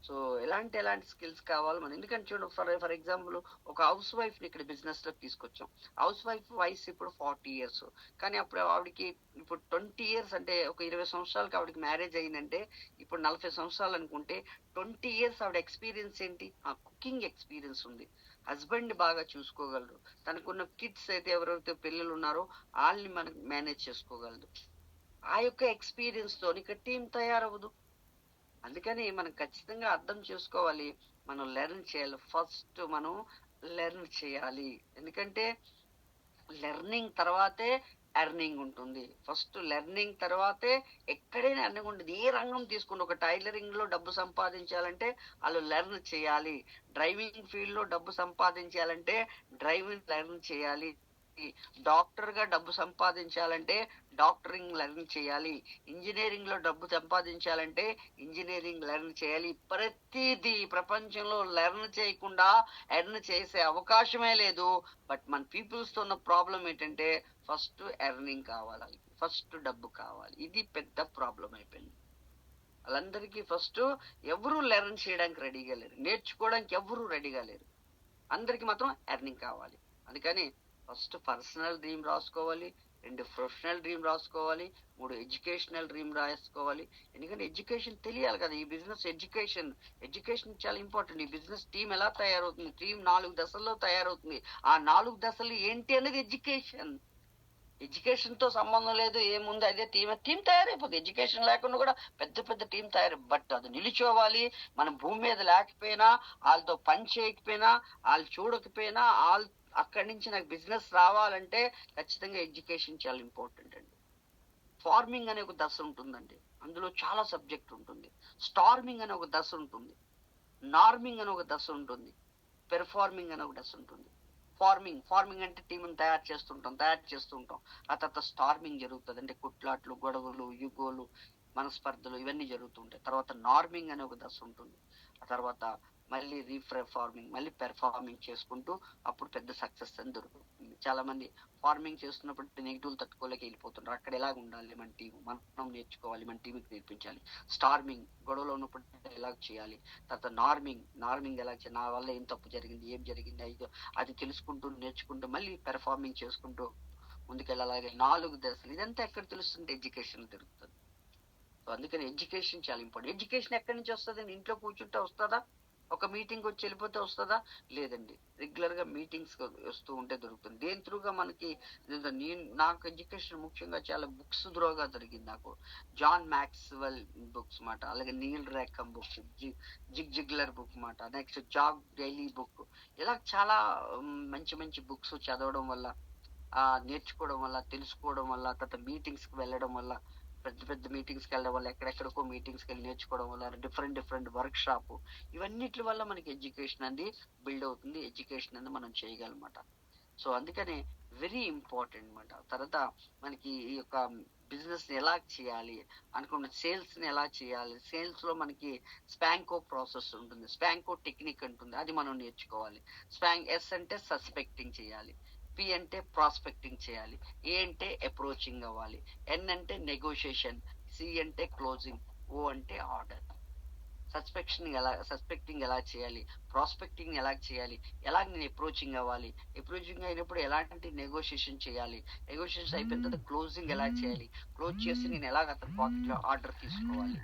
సో ఎలాంటి స్కిల్స్ కావాలి మనం. ఎందుకంటే చూడండి, ఫర్ ఎగ్జాంపుల్ ఒక హౌస్ వైఫ్ ని ఇక్కడ బిజినెస్ లోకి తీసుకొచ్చాం. హౌస్ వైఫ్ వయసు ఇప్పుడు 40 years, కానీ అప్పుడు ఆవిడకి ఇప్పుడు 20 years, అంటే ఒక 20 సంవత్సరాలకి ఆవిడకి మ్యారేజ్ అయిందంటే ఇప్పుడు 40 సంవత్సరాలు అనుకుంటే 20 years ఆవిడ ఎక్స్పీరియన్స్ ఏంటి? ఆ కుకింగ్ ఎక్స్పీరియన్స్ ఉంది. హస్బెండ్ బాగా చూసుకోగలరు. తనకున్న కిడ్స్ అయితే ఎవరైతే పిల్లలు ఉన్నారో వాళ్ళని మనకి మేనేజ్ చేసుకోగలదు. ఆ యొక్క ఎక్స్పీరియన్స్ తో ఇక్కడ టీం తయారవ్వదు. అందుకని మనం ఖచ్చితంగా అర్థం చేసుకోవాలి, మనం లెర్న్ చేయాలి. ఫస్ట్ మనం లెర్న్ చేయాలి. ఎందుకంటే లెర్నింగ్ తర్వాతే ఎర్నింగ్ ఉంటుంది. ఫస్ట్ లెర్నింగ్ తర్వాతే ఎక్కడైనా ఎర్నింగ్ ఉంటుంది. ఏ రంగం తీసుకుంటే, ఒక టైలరింగ్ లో డబ్బు సంపాదించాలంటే వాళ్ళు లెర్న్ చేయాలి. డ్రైవింగ్ ఫీల్డ్ లో డబ్బు సంపాదించాలంటే డ్రైవింగ్ లెర్న్ చేయాలి. డాక్టర్ గా డబ్బు సంపాదించాలంటే డాక్టరింగ్ లెర్న్ చేయాలి. ఇంజనీరింగ్ లో డబ్బు సంపాదించాలంటే ఇంజనీరింగ్ లెర్న్ చేయాలి. ప్రతిదీ ప్రపంచంలో లెర్న్ చేయకుండా ఎర్న్ చేసే అవకాశమే లేదు. బట్ మన పీపుల్స్ తో ఉన్న ప్రాబ్లం ఏంటంటే ఫస్ట్ ఎర్నింగ్ కావాలి, ఫస్ట్ డబ్బు కావాలి. ఇది పెద్ద ప్రాబ్లం అయిపోయింది. వాళ్ళందరికీ ఫస్ట్ ఎవరు లెర్న్ చేయడానికి రెడీగా లేరు, నేర్చుకోవడానికి ఎవరు రెడీగా లేరు. అందరికి మాత్రం ఎర్నింగ్ కావాలి. అందుకని ఫస్ట్ పర్సనల్ డ్రీమ్ రాసుకోవాలి, 2 ప్రొఫెషనల్ డ్రీమ్ రాసుకోవాలి, 3 ఎడ్యుకేషనల్ డ్రీమ్ రాసుకోవాలి. ఎందుకంటే ఎడ్యుకేషన్ తెలియాలి కదా. ఈ బిజినెస్ ఎడ్యుకేషన్ చాలా ఇంపార్టెంట్. ఈ బిజినెస్ టీం ఎలా తయారవుతుంది, టీం 4 దశల్లో తయారవుతుంది. ఆ 4 దశలు ఏంటి అనేది ఎడ్యుకేషన్ తో సంబంధం లేదు. ఏముంది అదే టీం తయారైపోతుంది. ఎడ్యుకేషన్ లేకుండా కూడా పెద్ద పెద్ద టీం బట్ అది నిలిచోవాలి. మనం భూమి మీద లేకపోయినా, వాళ్ళతో పని చేయకపోయినా, వాళ్ళు చూడకపోయినా, అక్కడి నుంచి నాకు బిజినెస్ రావాలంటే ఖచ్చితంగా ఎడ్యుకేషన్ చాలా ఇంపార్టెంట్ అండి. ఫార్మింగ్ అనే ఒక దశ ఉంటుందండి, అందులో చాలా సబ్జెక్ట్ ఉంటుంది. స్టార్మింగ్ అనే ఒక దశ ఉంటుంది, నార్మింగ్ అనే ఒక దశ ఉంటుంది, పెర్ఫార్మింగ్ అనే ఒక దశ ఉంటుంది. ఫార్మింగ్ అంటే టీంని తయారు చేస్తుంటాం. ఆ తర్వాత స్టార్మింగ్ జరుగుతుంది, అంటే కుట్లాట్లు, గొడవలు, యుగోలు, మనస్పర్ధలు ఇవన్నీ జరుగుతుంటాయి. తర్వాత నార్మింగ్ అనే ఒక దశ ఉంటుంది. ఆ తర్వాత మళ్ళీ రీఫార్మింగ్, మళ్ళీ పెర్ఫార్మింగ్ చేసుకుంటూ అప్పుడు పెద్ద సక్సెస్ అని దొరుకుతుంది. చాలా మంది ఫార్మింగ్ చేస్తున్నప్పుడు నెగిటివ్ తట్టుకోలేక వెళ్ళిపోతుంటారు. అక్కడ ఎలాగ ఉండాలి మన టీం, మనం నేర్చుకోవాలి, మన టీంకి నేర్పించాలి. స్టార్మింగ్ గొడవలో ఉన్నప్పుడు ఎలా చేయాలి. తర్వాత నార్మింగ్ ఎలా చేయాలి, నా వల్ల ఏం తప్పు జరిగింది, ఏం జరిగింది అది తెలుసుకుంటూ నేర్చుకుంటూ మళ్ళీ పెర్ఫార్మింగ్ చేసుకుంటూ ముందుకెళ్ళాలి. 4 దశలు. ఇదంతా ఎక్కడ తెలుస్తుంది, ఎడ్యుకేషన్ తెలుస్తుంది. సో అందుకని ఎడ్యుకేషన్ చాలా ఇంపార్టెంట్. ఎడ్యుకేషన్ ఎక్కడి నుంచి వస్తుంది, ఇంట్లో కూర్చుంటే వస్తుందా, ఒక మీటింగ్ వచ్చి వెళ్ళిపోతే వస్తుందా? లేదండి, రెగ్యులర్ గా మీటింగ్స్ వస్తూ ఉంటే దొరుకుతుంది. దేని త్రూగా మనకి నాకు ఎడ్యుకేషన్ ముఖ్యంగా చాలా బుక్స్ త్రూగా దొరికింది. నాకు జాన్ మ్యాక్స్వెల్ బుక్స్ మాట, అలాగే నీల్ రేఖమ్ బుక్స్, జిగ్లర్ బుక్ మాట, నెక్స్ట్ జాగ్ డైలీ బుక్, ఇలా చాలా మంచి మంచి బుక్స్ చదవడం వల్ల, నేర్చుకోవడం వల్ల, తెలుసుకోవడం వల్ల, తర్వాత మీటింగ్స్ కి వెళ్ళడం వల్ల, పెద్ద మీటింగ్స్ కి వెళ్ళడం వల్ల, ఎక్కడెక్కడికో మీటింగ్స్ కి వెళ్ళి నేర్చుకోవడం వల్ల, డిఫరెంట్ వర్క్ షాప్, ఇవన్నిటి వల్ల మనకి ఎడ్యుకేషన్ అనేది బిల్డ్ అవుతుంది. ఎడ్యుకేషన్ అనేది మనం చేయగలమాట. సో అందుకని వెరీ ఇంపార్టెంట్ అనమాట. తర్వాత మనకి ఈ యొక్క బిజినెస్ ని ఎలా చేయాలి అనుకున్న, సేల్స్ ని ఎలా చేయాలి, సేల్స్ లో మనకి స్పాంకో ప్రాసెస్ ఉంటుంది, స్పాంకో టెక్నిక్ ఉంటుంది, అది మనం నేర్చుకోవాలి. ఎస్ అంటే సస్పెక్టింగ్ చేయాలి, పి అంటే ప్రాస్పెక్టింగ్ చేయాలి, ఏ అంటే అప్రోచింగ్ అవ్వాలి, ఎన్ అంటే నెగోషియేషన్, సి అంటే క్లోజింగ్, ఓ అంటే ఆర్డర్. సస్పెక్టింగ్ ఎలా చేయాలి, ప్రాస్పెక్టింగ్ ఎలా చేయాలి, ఎలా నేను అప్రోచింగ్ అవ్వాలి, అప్రోచింగ్ అయినప్పుడు ఎలాంటి నెగోషియేషన్ చేయాలి, నెగోషియేషన్ అయిపోయిన తర్వాత క్లోజింగ్ ఎలా చేయాలి, క్లోజ్ చేసి నేను ఎలాగ అతని పాకెట్ లో ఆర్డర్ తీసుకోవాలి.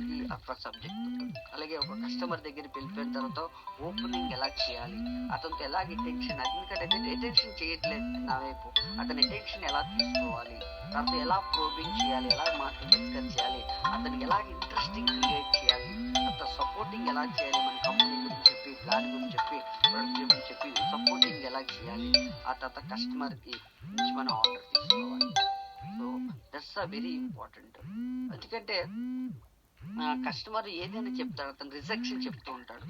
ఇది ఒక సబ్జెక్ట్ ఉంటుంది. అలాగే ఒక కస్టమర్ దగ్గరికి వెళ్ళిపోయిన తర్వాత ఓపెనింగ్ ఎలా చేయాలి, అతనితో ఎలాగ అటెన్షన్ చేయట్లేదు నా వైపు, అతని అటెన్షన్ ఎలా తీసుకోవాలి, తర్వాత ఎలా ప్రోబింగ్ చేయాలి, ఎలా మాటలు డిస్కస్ చేయాలి, అతనికి ఎలా ఇంట్రెస్టింగ్ క్రియేట్ చేయాలి, తర్వాత సపోర్టింగ్ ఎలా చేయాలి, మన కంపెనీ గురించి చెప్పి, ప్లాన్ గురించి చెప్పి, ప్రొడక్ట్ గురించి చెప్పి సపోర్టింగ్ ఎలా చేయాలి, ఆ తర్వాత కస్టమర్ కి నుంచి మనం ఆర్డర్ తీసుకోవాలి. So that's very important. ఎందుకంటే కస్టమర్ ఏదైనా చెప్తాడు, అతను రిజెక్షన్ చెప్తూ ఉంటాడు,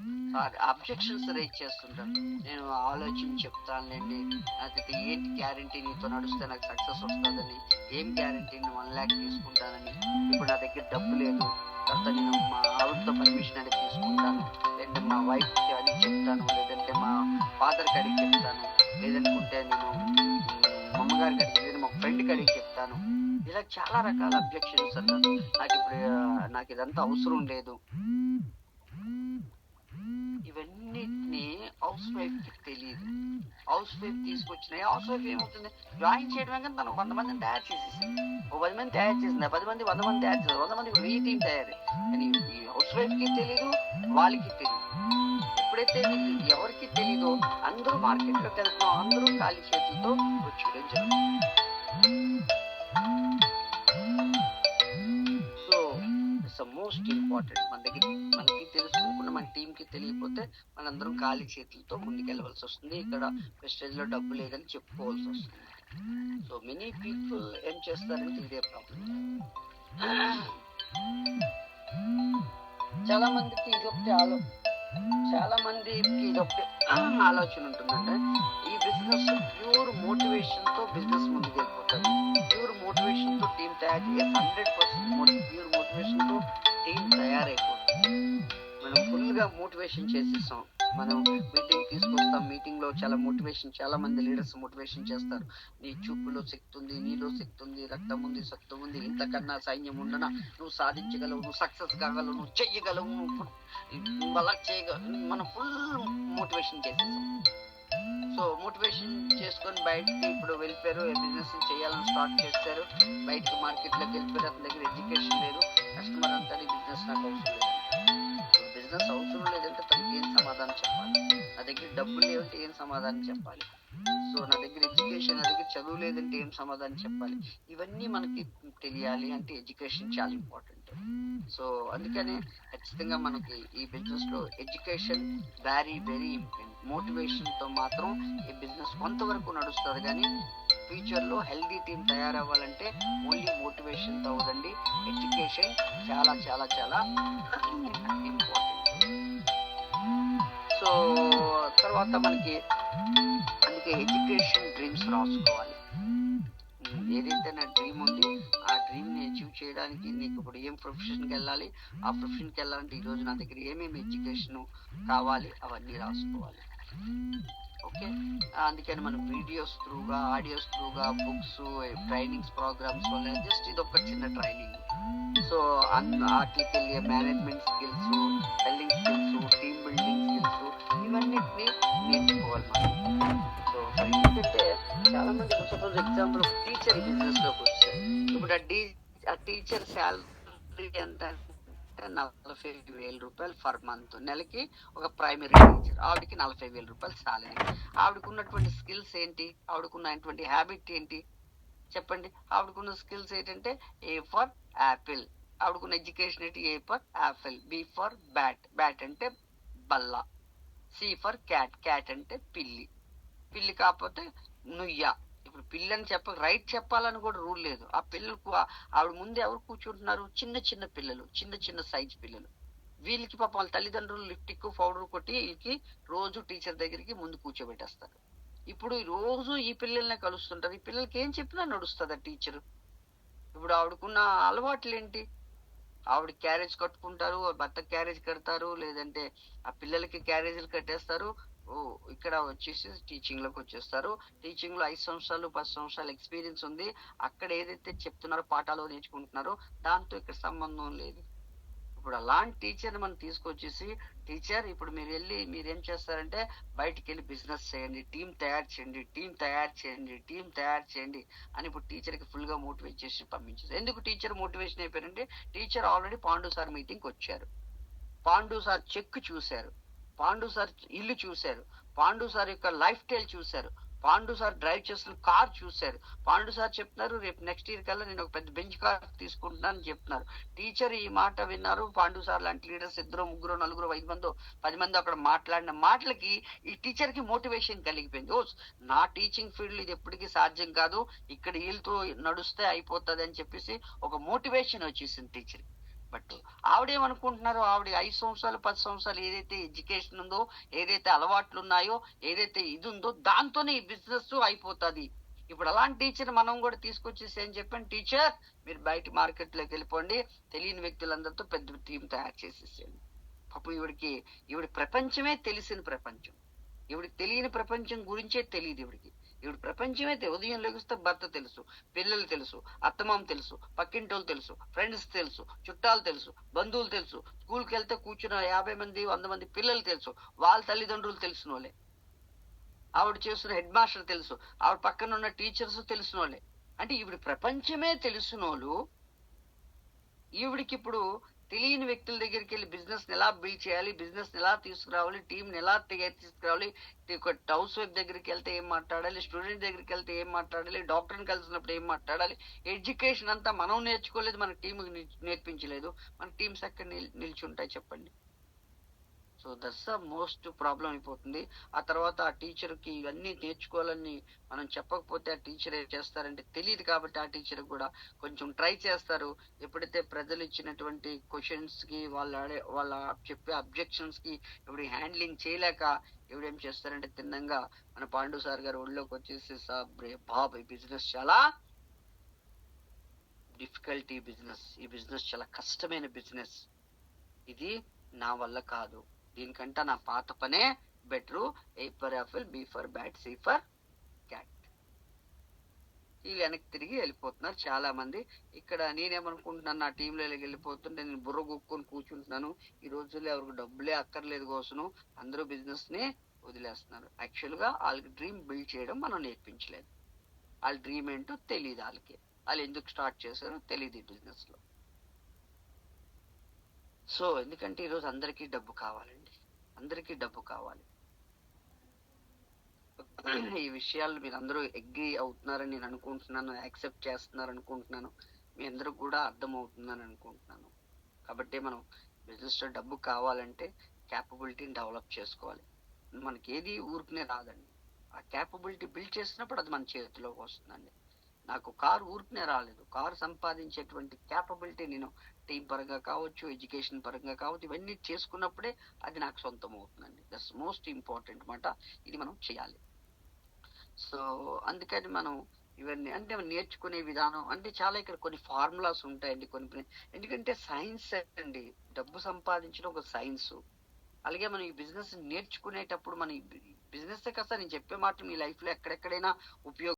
అబ్జెక్షన్స్ రేజ్ చేస్తుంటాడు. నేను ఆలోచించి చెప్తానులేండి, అయితే ఏంటి గ్యారంటీ నీతో నడుస్తే నాకు సక్సెస్ వస్తుందని, ఏం గ్యారంటీ, 1 lakh తీసుకుంటానని, ఇప్పుడు నా దగ్గర డబ్బు లేదు, తర్వాత నేను మా ఆవిడతో పర్మిషన్ అనేది తీసుకుంటాను, లేదంటే మా వైఫ్ కి అడిగి చెప్తాను, లేదంటే మా ఫాదర్ కి అడిగి చెప్తాను, లేదనుకుంటే నేను మా అమ్మగారికి అడిగి, లేదా మా ఫ్రెండ్ కి అడిగి చెప్తాను. ఇలా చాలా రకాల అబ్జెక్షన్స్ అంటారు. నాకు ఇదంతా అవసరం లేదు. ఇవన్నిటిని హౌస్ వైఫ్ కి తెలియదు. హౌస్ వైఫ్ తీసుకొచ్చినాయి. హౌస్ వైఫ్ ఏమవుతుంది, జాయిన్ చేయడమే కానీ తను 100 మందిని తయారు చేసేసింది, 10 మంది తయారు చేసింది, 10 మంది 100 మంది తయారు చేసింది, 100 మంది 1000 టీం తయారు. కానీ ఈ హౌస్ వైఫ్ కి తెలీదు, వాళ్ళకి తెలియదు. ఎప్పుడైతే ఎవరికి తెలీదో అందరూ మార్కెట్ లోకి వెళ్తున్నాం, అందరూ ఖాళీ చేతులతో వచ్చేయడం జరుగుతుంది. సో మోస్ట్ ఇంపార్టెంట్, మనకి తెలుసుకోకుండా మన టీం కి తెలియకపోతే మనందరం ఖాళీ చేతులతో ముందుకెళ్ళవలసి వస్తుంది. ఇక్కడ ప్రెస్టేజ్ లో డబ్బు లేదని చెప్పుకోవాల్సి వస్తుంది. సో మెనీ పీపుల్ ఏం చేస్తారంటే ఇదే ప్రాబ్లం. చాలా మందికి ఇదొకటి చాలా మందికి ఇది ఒక ఆలోచన ఉంటుందంటే ఈ బిజినెస్ ప్యూర్ మోటివేషన్ తో బిజినెస్ ముందుకు వెళ్ళిపోతుంది. ప్యూర్ మోటివేషన్ తో టీం తయారు 100% ప్యూర్ మోటివేషన్ తో టీం తయారైపోతుంది. మనం ఫుల్ గా మోటివేషన్ చేసేస్తాం. మనం మీటింగ్ తీసుకొస్తాం. మీటింగ్ లో చాలా మోటివేషన్, చాలా మంది లీడర్స్ మోటివేషన్ చేస్తారు. నీ చూపులో శక్తి ఉంది, నీలో శక్తి ఉంది, రక్తం ఉంది, సత్వం ఉంది, ఇంతకన్నా సైన్యం ఉండనా, నువ్వు సాధించగలవు, నువ్వు సక్సెస్ కాగలవు, నువ్వు చెయ్యగలవు, నువ్వు అలా చేయగలవు. మనం ఫుల్ మోటివేషన్ చేసేస్తాం. సో మోటివేషన్ చేసుకొని బయటకి ఇప్పుడు వెళ్ళిపోయారు, బిజినెస్ చేయాలని స్టార్ట్ చేశారు, బయటకి మార్కెట్ లోకి వెళ్ళిపోయారు. అతని దగ్గర ఎడ్యుకేషన్ లేదు, కస్టమర్ అంతా బిజినెస్ నాకు అవసరం లేదు. బిజినెస్ అవసరం లేదంటే తనకి ఏం సమాధానం చెప్పాలి? నా దగ్గర డబ్బులు లేవంటే ఏం సమాధానం చెప్పాలి? సో నా దగ్గర ఎడ్యుకేషన్, నా దగ్గర చదువు లేదంటే ఏం సమాధానం చెప్పాలి? ఇవన్నీ మనకి తెలియాలి అంటే ఎడ్యుకేషన్ చాలా ఇంపార్టెంట్. సో అందుకనే ఖచ్చితంగా మనకి ఈ బిజినెస్ లో education very very important. Motivation తో మాత్రం ఈ బిజినెస్ కొంతవరకు నడుస్తుంది, కానీ ఫ్యూచర్ లో హెల్దీ టీం తయారవ్వాలంటే ఓన్లీ మోటివేషన్ తో అవదండి. ఎడ్యుకేషన్ చాలా చాలా చాలా ఇంపార్టెంట్. సో తర్వాత మనకి అందుకే ఎడ్యుకేషన్ డ్రీమ్స్ రాసుకోవాలి. ఏదైతే నా డ్రీమ్ ఉంది ఆ డ్రీమ్ ని అచీవ్ చేయడానికి నీకు ఇప్పుడు ఏం ప్రొఫెషన్కి వెళ్ళాలి, ఆ ప్రొఫెషన్కి వెళ్ళాలంటే ఈ రోజు నా దగ్గర ఏమేమి ఎడ్యుకేషన్ కావాలి అవన్నీ రాసుకోవాలి. ఓకే, అందుకని మనం వీడియోస్ త్రూగా, ఆడియోస్ త్రూగా, బుక్స్, ట్రైనింగ్స్ ప్రోగ్రామ్స్ వల్ల జస్ట్ ఇది ఒక చిన్న training. So article management skills, selling skills, team building skills, ఇవన్నిటిని నేర్చుకోవాలి మనం. సో ఎందుకంటే చాలా మంది సపోజ్ ఎగ్జాంపుల్ టీచర్ బిజినెస్ లోకి వచ్చారు. ఇప్పుడు ఆ టీచర్ శాలరీ ఎంత అంటే 40,000 రూపాయలు ఫర్ మంత్. నెలకి ఒక ప్రైమరీ టీచర్, ఆవిడకి 40,000 రూపాయలు శాలరీ. ఆవిడకున్నటువంటి స్కిల్స్ ఏంటి, ఆవిడకున్నటువంటి హ్యాబిట్ ఏంటి చెప్పండి? ఆవిడకున్న స్కిల్స్ ఏంటంటే ఏ ఫర్ యాపిల్, ఆవిడకున్న ఎడ్యుకేషన్ ఏంటి? A for apple, B for bat, bat అంటే బల్ల, సి ఫర్ క్యాట్, క్యాట్ అంటే పిల్లి, పిల్లి కాకపోతే నుయ్య. ఇప్పుడు పిల్లని రైట్ చెప్పాలని కూడా రూల్ లేదు. ఆ పిల్లలకు ఆవిడ ముందు ఎవరు కూర్చుంటున్నారు? చిన్న చిన్న పిల్లలు, చిన్న చిన్న సైజ్ పిల్లలు. వీళ్ళకి పాపం వాళ్ళ తల్లిదండ్రులు లిప్టిక్ పౌడర్ కొట్టి వీళ్ళకి రోజు టీచర్ దగ్గరికి ముందు కూర్చోబెట్టేస్తారు. ఇప్పుడు రోజు ఈ పిల్లల్ని కలుస్తుంటారు. ఈ పిల్లలకి ఏం చెప్పినా నడుస్తుందా టీచరు? ఇప్పుడు ఆవిడకున్న అలవాట్లు ఏంటి? ఆవిడ క్యారేజ్ కట్టుకుంటారు, భర్త క్యారేజ్ కడతారు, లేదంటే ఆ పిల్లలకి క్యారేజీలు కట్టేస్తారు. ఇక్కడ వచ్చేసి టీచింగ్ లోకి వచ్చేస్తారు. టీచింగ్ లో 5 సంవత్సరాలు 10 సంవత్సరాలు ఎక్స్పీరియన్స్ ఉంది. అక్కడ ఏదైతే చెప్తున్నారో పాఠాలు నేర్చుకుంటున్నారో దాంతో ఇక్కడ సంబంధం లేదు. ఇప్పుడు అలాంటి టీచర్ని మనం తీసుకొచ్చేసి, టీచర్ ఇప్పుడు మీరేం చేస్తారంటే బయటికి వెళ్ళి బిజినెస్ చేయండి, టీం తయారు చేయండి, టీం తయారు చేయండి, టీం తయారు చేయండి అని ఇప్పుడు టీచర్కి ఫుల్ గా మోటివేట్ చేసి పంపించారు. ఎందుకు టీచర్ మోటివేషన్ అయిపోయారంటే టీచర్ ఆల్రెడీ పాండు సార్ మీటింగ్కి వచ్చారు, పాండు సార్ చెక్ చూశారు, పాండు సార్ ఇల్లు చూశారు, పాండు సార్ యొక్క లైఫ్ స్టైల్ చూశారు, పాండు సార్ డ్రైవ్ చేస్తున్న కార్ చూశారు. పాండు సార్ చెప్తున్నారు రేపు నెక్స్ట్ ఇయర్ కల్లా నేను ఒక పెద్ద బెంచ్ కార్ తీసుకుంటున్నాను చెప్తున్నారు. టీచర్ ఈ మాట విన్నారు. పాండు సార్ లాంటి లీడర్స్ 2, 3, 4, 5 మందో 10 మంది అక్కడ మాట్లాడిన మాటలకి ఈ టీచర్ కి మోటివేషన్ కలిగిపోయింది. ఓ నా టీచింగ్ ఫీల్డ్ ఇది ఎప్పటికీ సాధ్యం కాదు, ఇక్కడ వీళ్ళతో నడుస్తే అయిపోతుంది అని చెప్పేసి ఒక మోటివేషన్ వచ్చేసింది టీచర్. బట్ ఆవిడేమనుకుంటున్నారు? ఆవిడ 5 సంవత్సరాలు 10 సంవత్సరాలు ఏదైతే ఎడ్యుకేషన్ ఉందో, ఏదైతే అలవాట్లు ఉన్నాయో, ఏదైతే ఇది ఉందో దాంతోనే ఈ బిజినెస్ అయిపోతుంది. ఇప్పుడు అలాంటి టీచర్ మనం కూడా తీసుకొచ్చేసి ఏం చెప్పండి, టీచర్ మీరు బయట మార్కెట్ లోకి వెళ్ళిపోండి, తెలియని వ్యక్తులందరితో పెద్ద టీం తయారు చేసేసేయండి. పాపం ఈవిడ ప్రపంచమే తెలిసిన ప్రపంచం, ఈవిడికి తెలియని ప్రపంచం గురించే తెలియదు. ఈవిడ ప్రపంచమే ఉదయం లెగిస్తే భర్త తెలుసు, పిల్లలు తెలుసు, అత్తమామ తెలుసు, పక్కింటోళ్ళు తెలుసు, ఫ్రెండ్స్ తెలుసు, చుట్టాలు తెలుసు, బంధువులు తెలుసు, స్కూల్కి వెళ్తే కూర్చున్న 50 మంది 100 మంది పిల్లలు తెలుసు, వాళ్ళ తల్లిదండ్రులు తెలిసిన వాళ్ళే, ఆవిడ చేస్తున్న హెడ్ మాస్టర్ తెలుసు, ఆవిడ పక్కన ఉన్న టీచర్స్ తెలిసిన వాళ్ళే. అంటే ఈవిడ ప్రపంచమే తెలిసిన వాళ్ళు ఈవిడికి ఇప్పుడు తెలియని వ్యక్తుల దగ్గరికి వెళ్ళి బిజినెస్ ఎలా బిల్డ్ చేయాలి, బిజినెస్ ఎలా తీసుకురావాలి, టీం ఎలా తీసుకురావాలి, హౌస్ వైఫ్ దగ్గరికి వెళ్తే ఏం మాట్లాడాలి, స్టూడెంట్ దగ్గరికి వెళ్తే ఏం మాట్లాడాలి, డాక్టర్ని కలిసినప్పుడు ఏం మాట్లాడాలి, ఎడ్యుకేషన్ అంతా మనం నేర్చుకోలేదు, మన టీంకి నేర్పించలేదు, మన టీమ్స్ ఎక్కడ నిలిచి ఉంటాయి చెప్పండి? So that's the most problem అయిపోతుంది. ఆ తర్వాత ఆ టీచర్కి ఇవన్నీ నేర్చుకోవాలని మనం చెప్పకపోతే ఆ టీచర్ ఏం చేస్తారంటే తెలియదు కాబట్టి ఆ టీచర్ కూడా కొంచెం ట్రై చేస్తారు. ఎప్పుడైతే ప్రజలు ఇచ్చినటువంటి క్వశ్చన్స్ కి వాళ్ళ చెప్పే అబ్జెక్షన్స్ కి ఇప్పుడు హ్యాండ్లింగ్ చేయలేక ఇప్పుడు ఏం చేస్తారంటే తిన్నంగా మన పాండు సార్ గారు ఒళ్ళోకి వచ్చేసి బాబు ఈ బిజినెస్ చాలా డిఫికల్ట్, ఈ బిజినెస్ చాలా కష్టమైన బిజినెస్, ఇది నా వల్ల కాదు, దీనికంటే నా పాత పనే better, A for apple, B for bat, C for cat. వీళ్ళు వెనక్కి తిరిగి వెళ్ళిపోతున్నారు చాలా మంది. ఇక్కడ నేనేమనుకుంటున్నాను, నా టీంలో వెళ్ళిపోతుంటే నేను బుర్ర గుక్కుని కూర్చుంటున్నాను. ఈ రోజుల్లో ఎవరికి డబ్బులే అక్కర్లేదు కోసను అందరూ బిజినెస్ ని వదిలేస్తున్నారు. యాక్చువల్ గా వాళ్ళకి డ్రీమ్ బిల్డ్ చేయడం మనం నేర్పించలేదు. వాళ్ళ డ్రీమ్ ఏంటో తెలియదు, వాళ్ళు ఎందుకు స్టార్ట్ చేశారో తెలియదు ఈ బిజినెస్ లో. సో ఎందుకంటే ఈరోజు అందరికీ డబ్బు కావాలండి, అందరికీ డబ్బు కావాలి. ఈ విషయాలు మీరు అందరూ అగ్రీ అవుతున్నారని నేను అనుకుంటున్నాను, యాక్సెప్ట్ చేస్తున్నారు అనుకుంటున్నాను, మీ అందరూ కూడా అర్థం అవుతుందని అనుకుంటున్నాను. కాబట్టి మనం బిజినెస్ లో డబ్బు కావాలంటే క్యాపబిలిటీని డెవలప్ చేసుకోవాలి. మనకి ఏది ఊరికనే రాదండి, ఆ క్యాపబిలిటీ బిల్డ్ చేసినప్పుడు అది మన చేతిలోకి వస్తుందండి. నాకు కారు ఊరికనే రాలేదు, కారు సంపాదించేటువంటి క్యాపబిలిటీ నేను టీం పరంగా కావచ్చు, ఎడ్యుకేషన్ పరంగా కావచ్చు, ఇవన్నీ చేసుకున్నప్పుడే అది నాకు సొంతం అవుతుందండి. దట్స్ మోస్ట్ ఇంపార్టెంట్ మాట, ఇది మనం చేయాలి. సో అందుకని మనం ఇవన్నీ అంటే నేర్చుకునే విధానం అంటే చాలా ఇక్కడ కొన్ని ఫార్ములాస్ ఉంటాయండి, ఎందుకంటే సైన్స్ అండి, డబ్బు సంపాదించడం ఒక సైన్స్. అలాగే మనం ఈ బిజినెస్ నేర్చుకునేటప్పుడు మన బిజినెస్ కాస్త నేను చెప్పే మాట మీ లైఫ్ లో ఎక్కడెక్కడైనా ఉపయోగ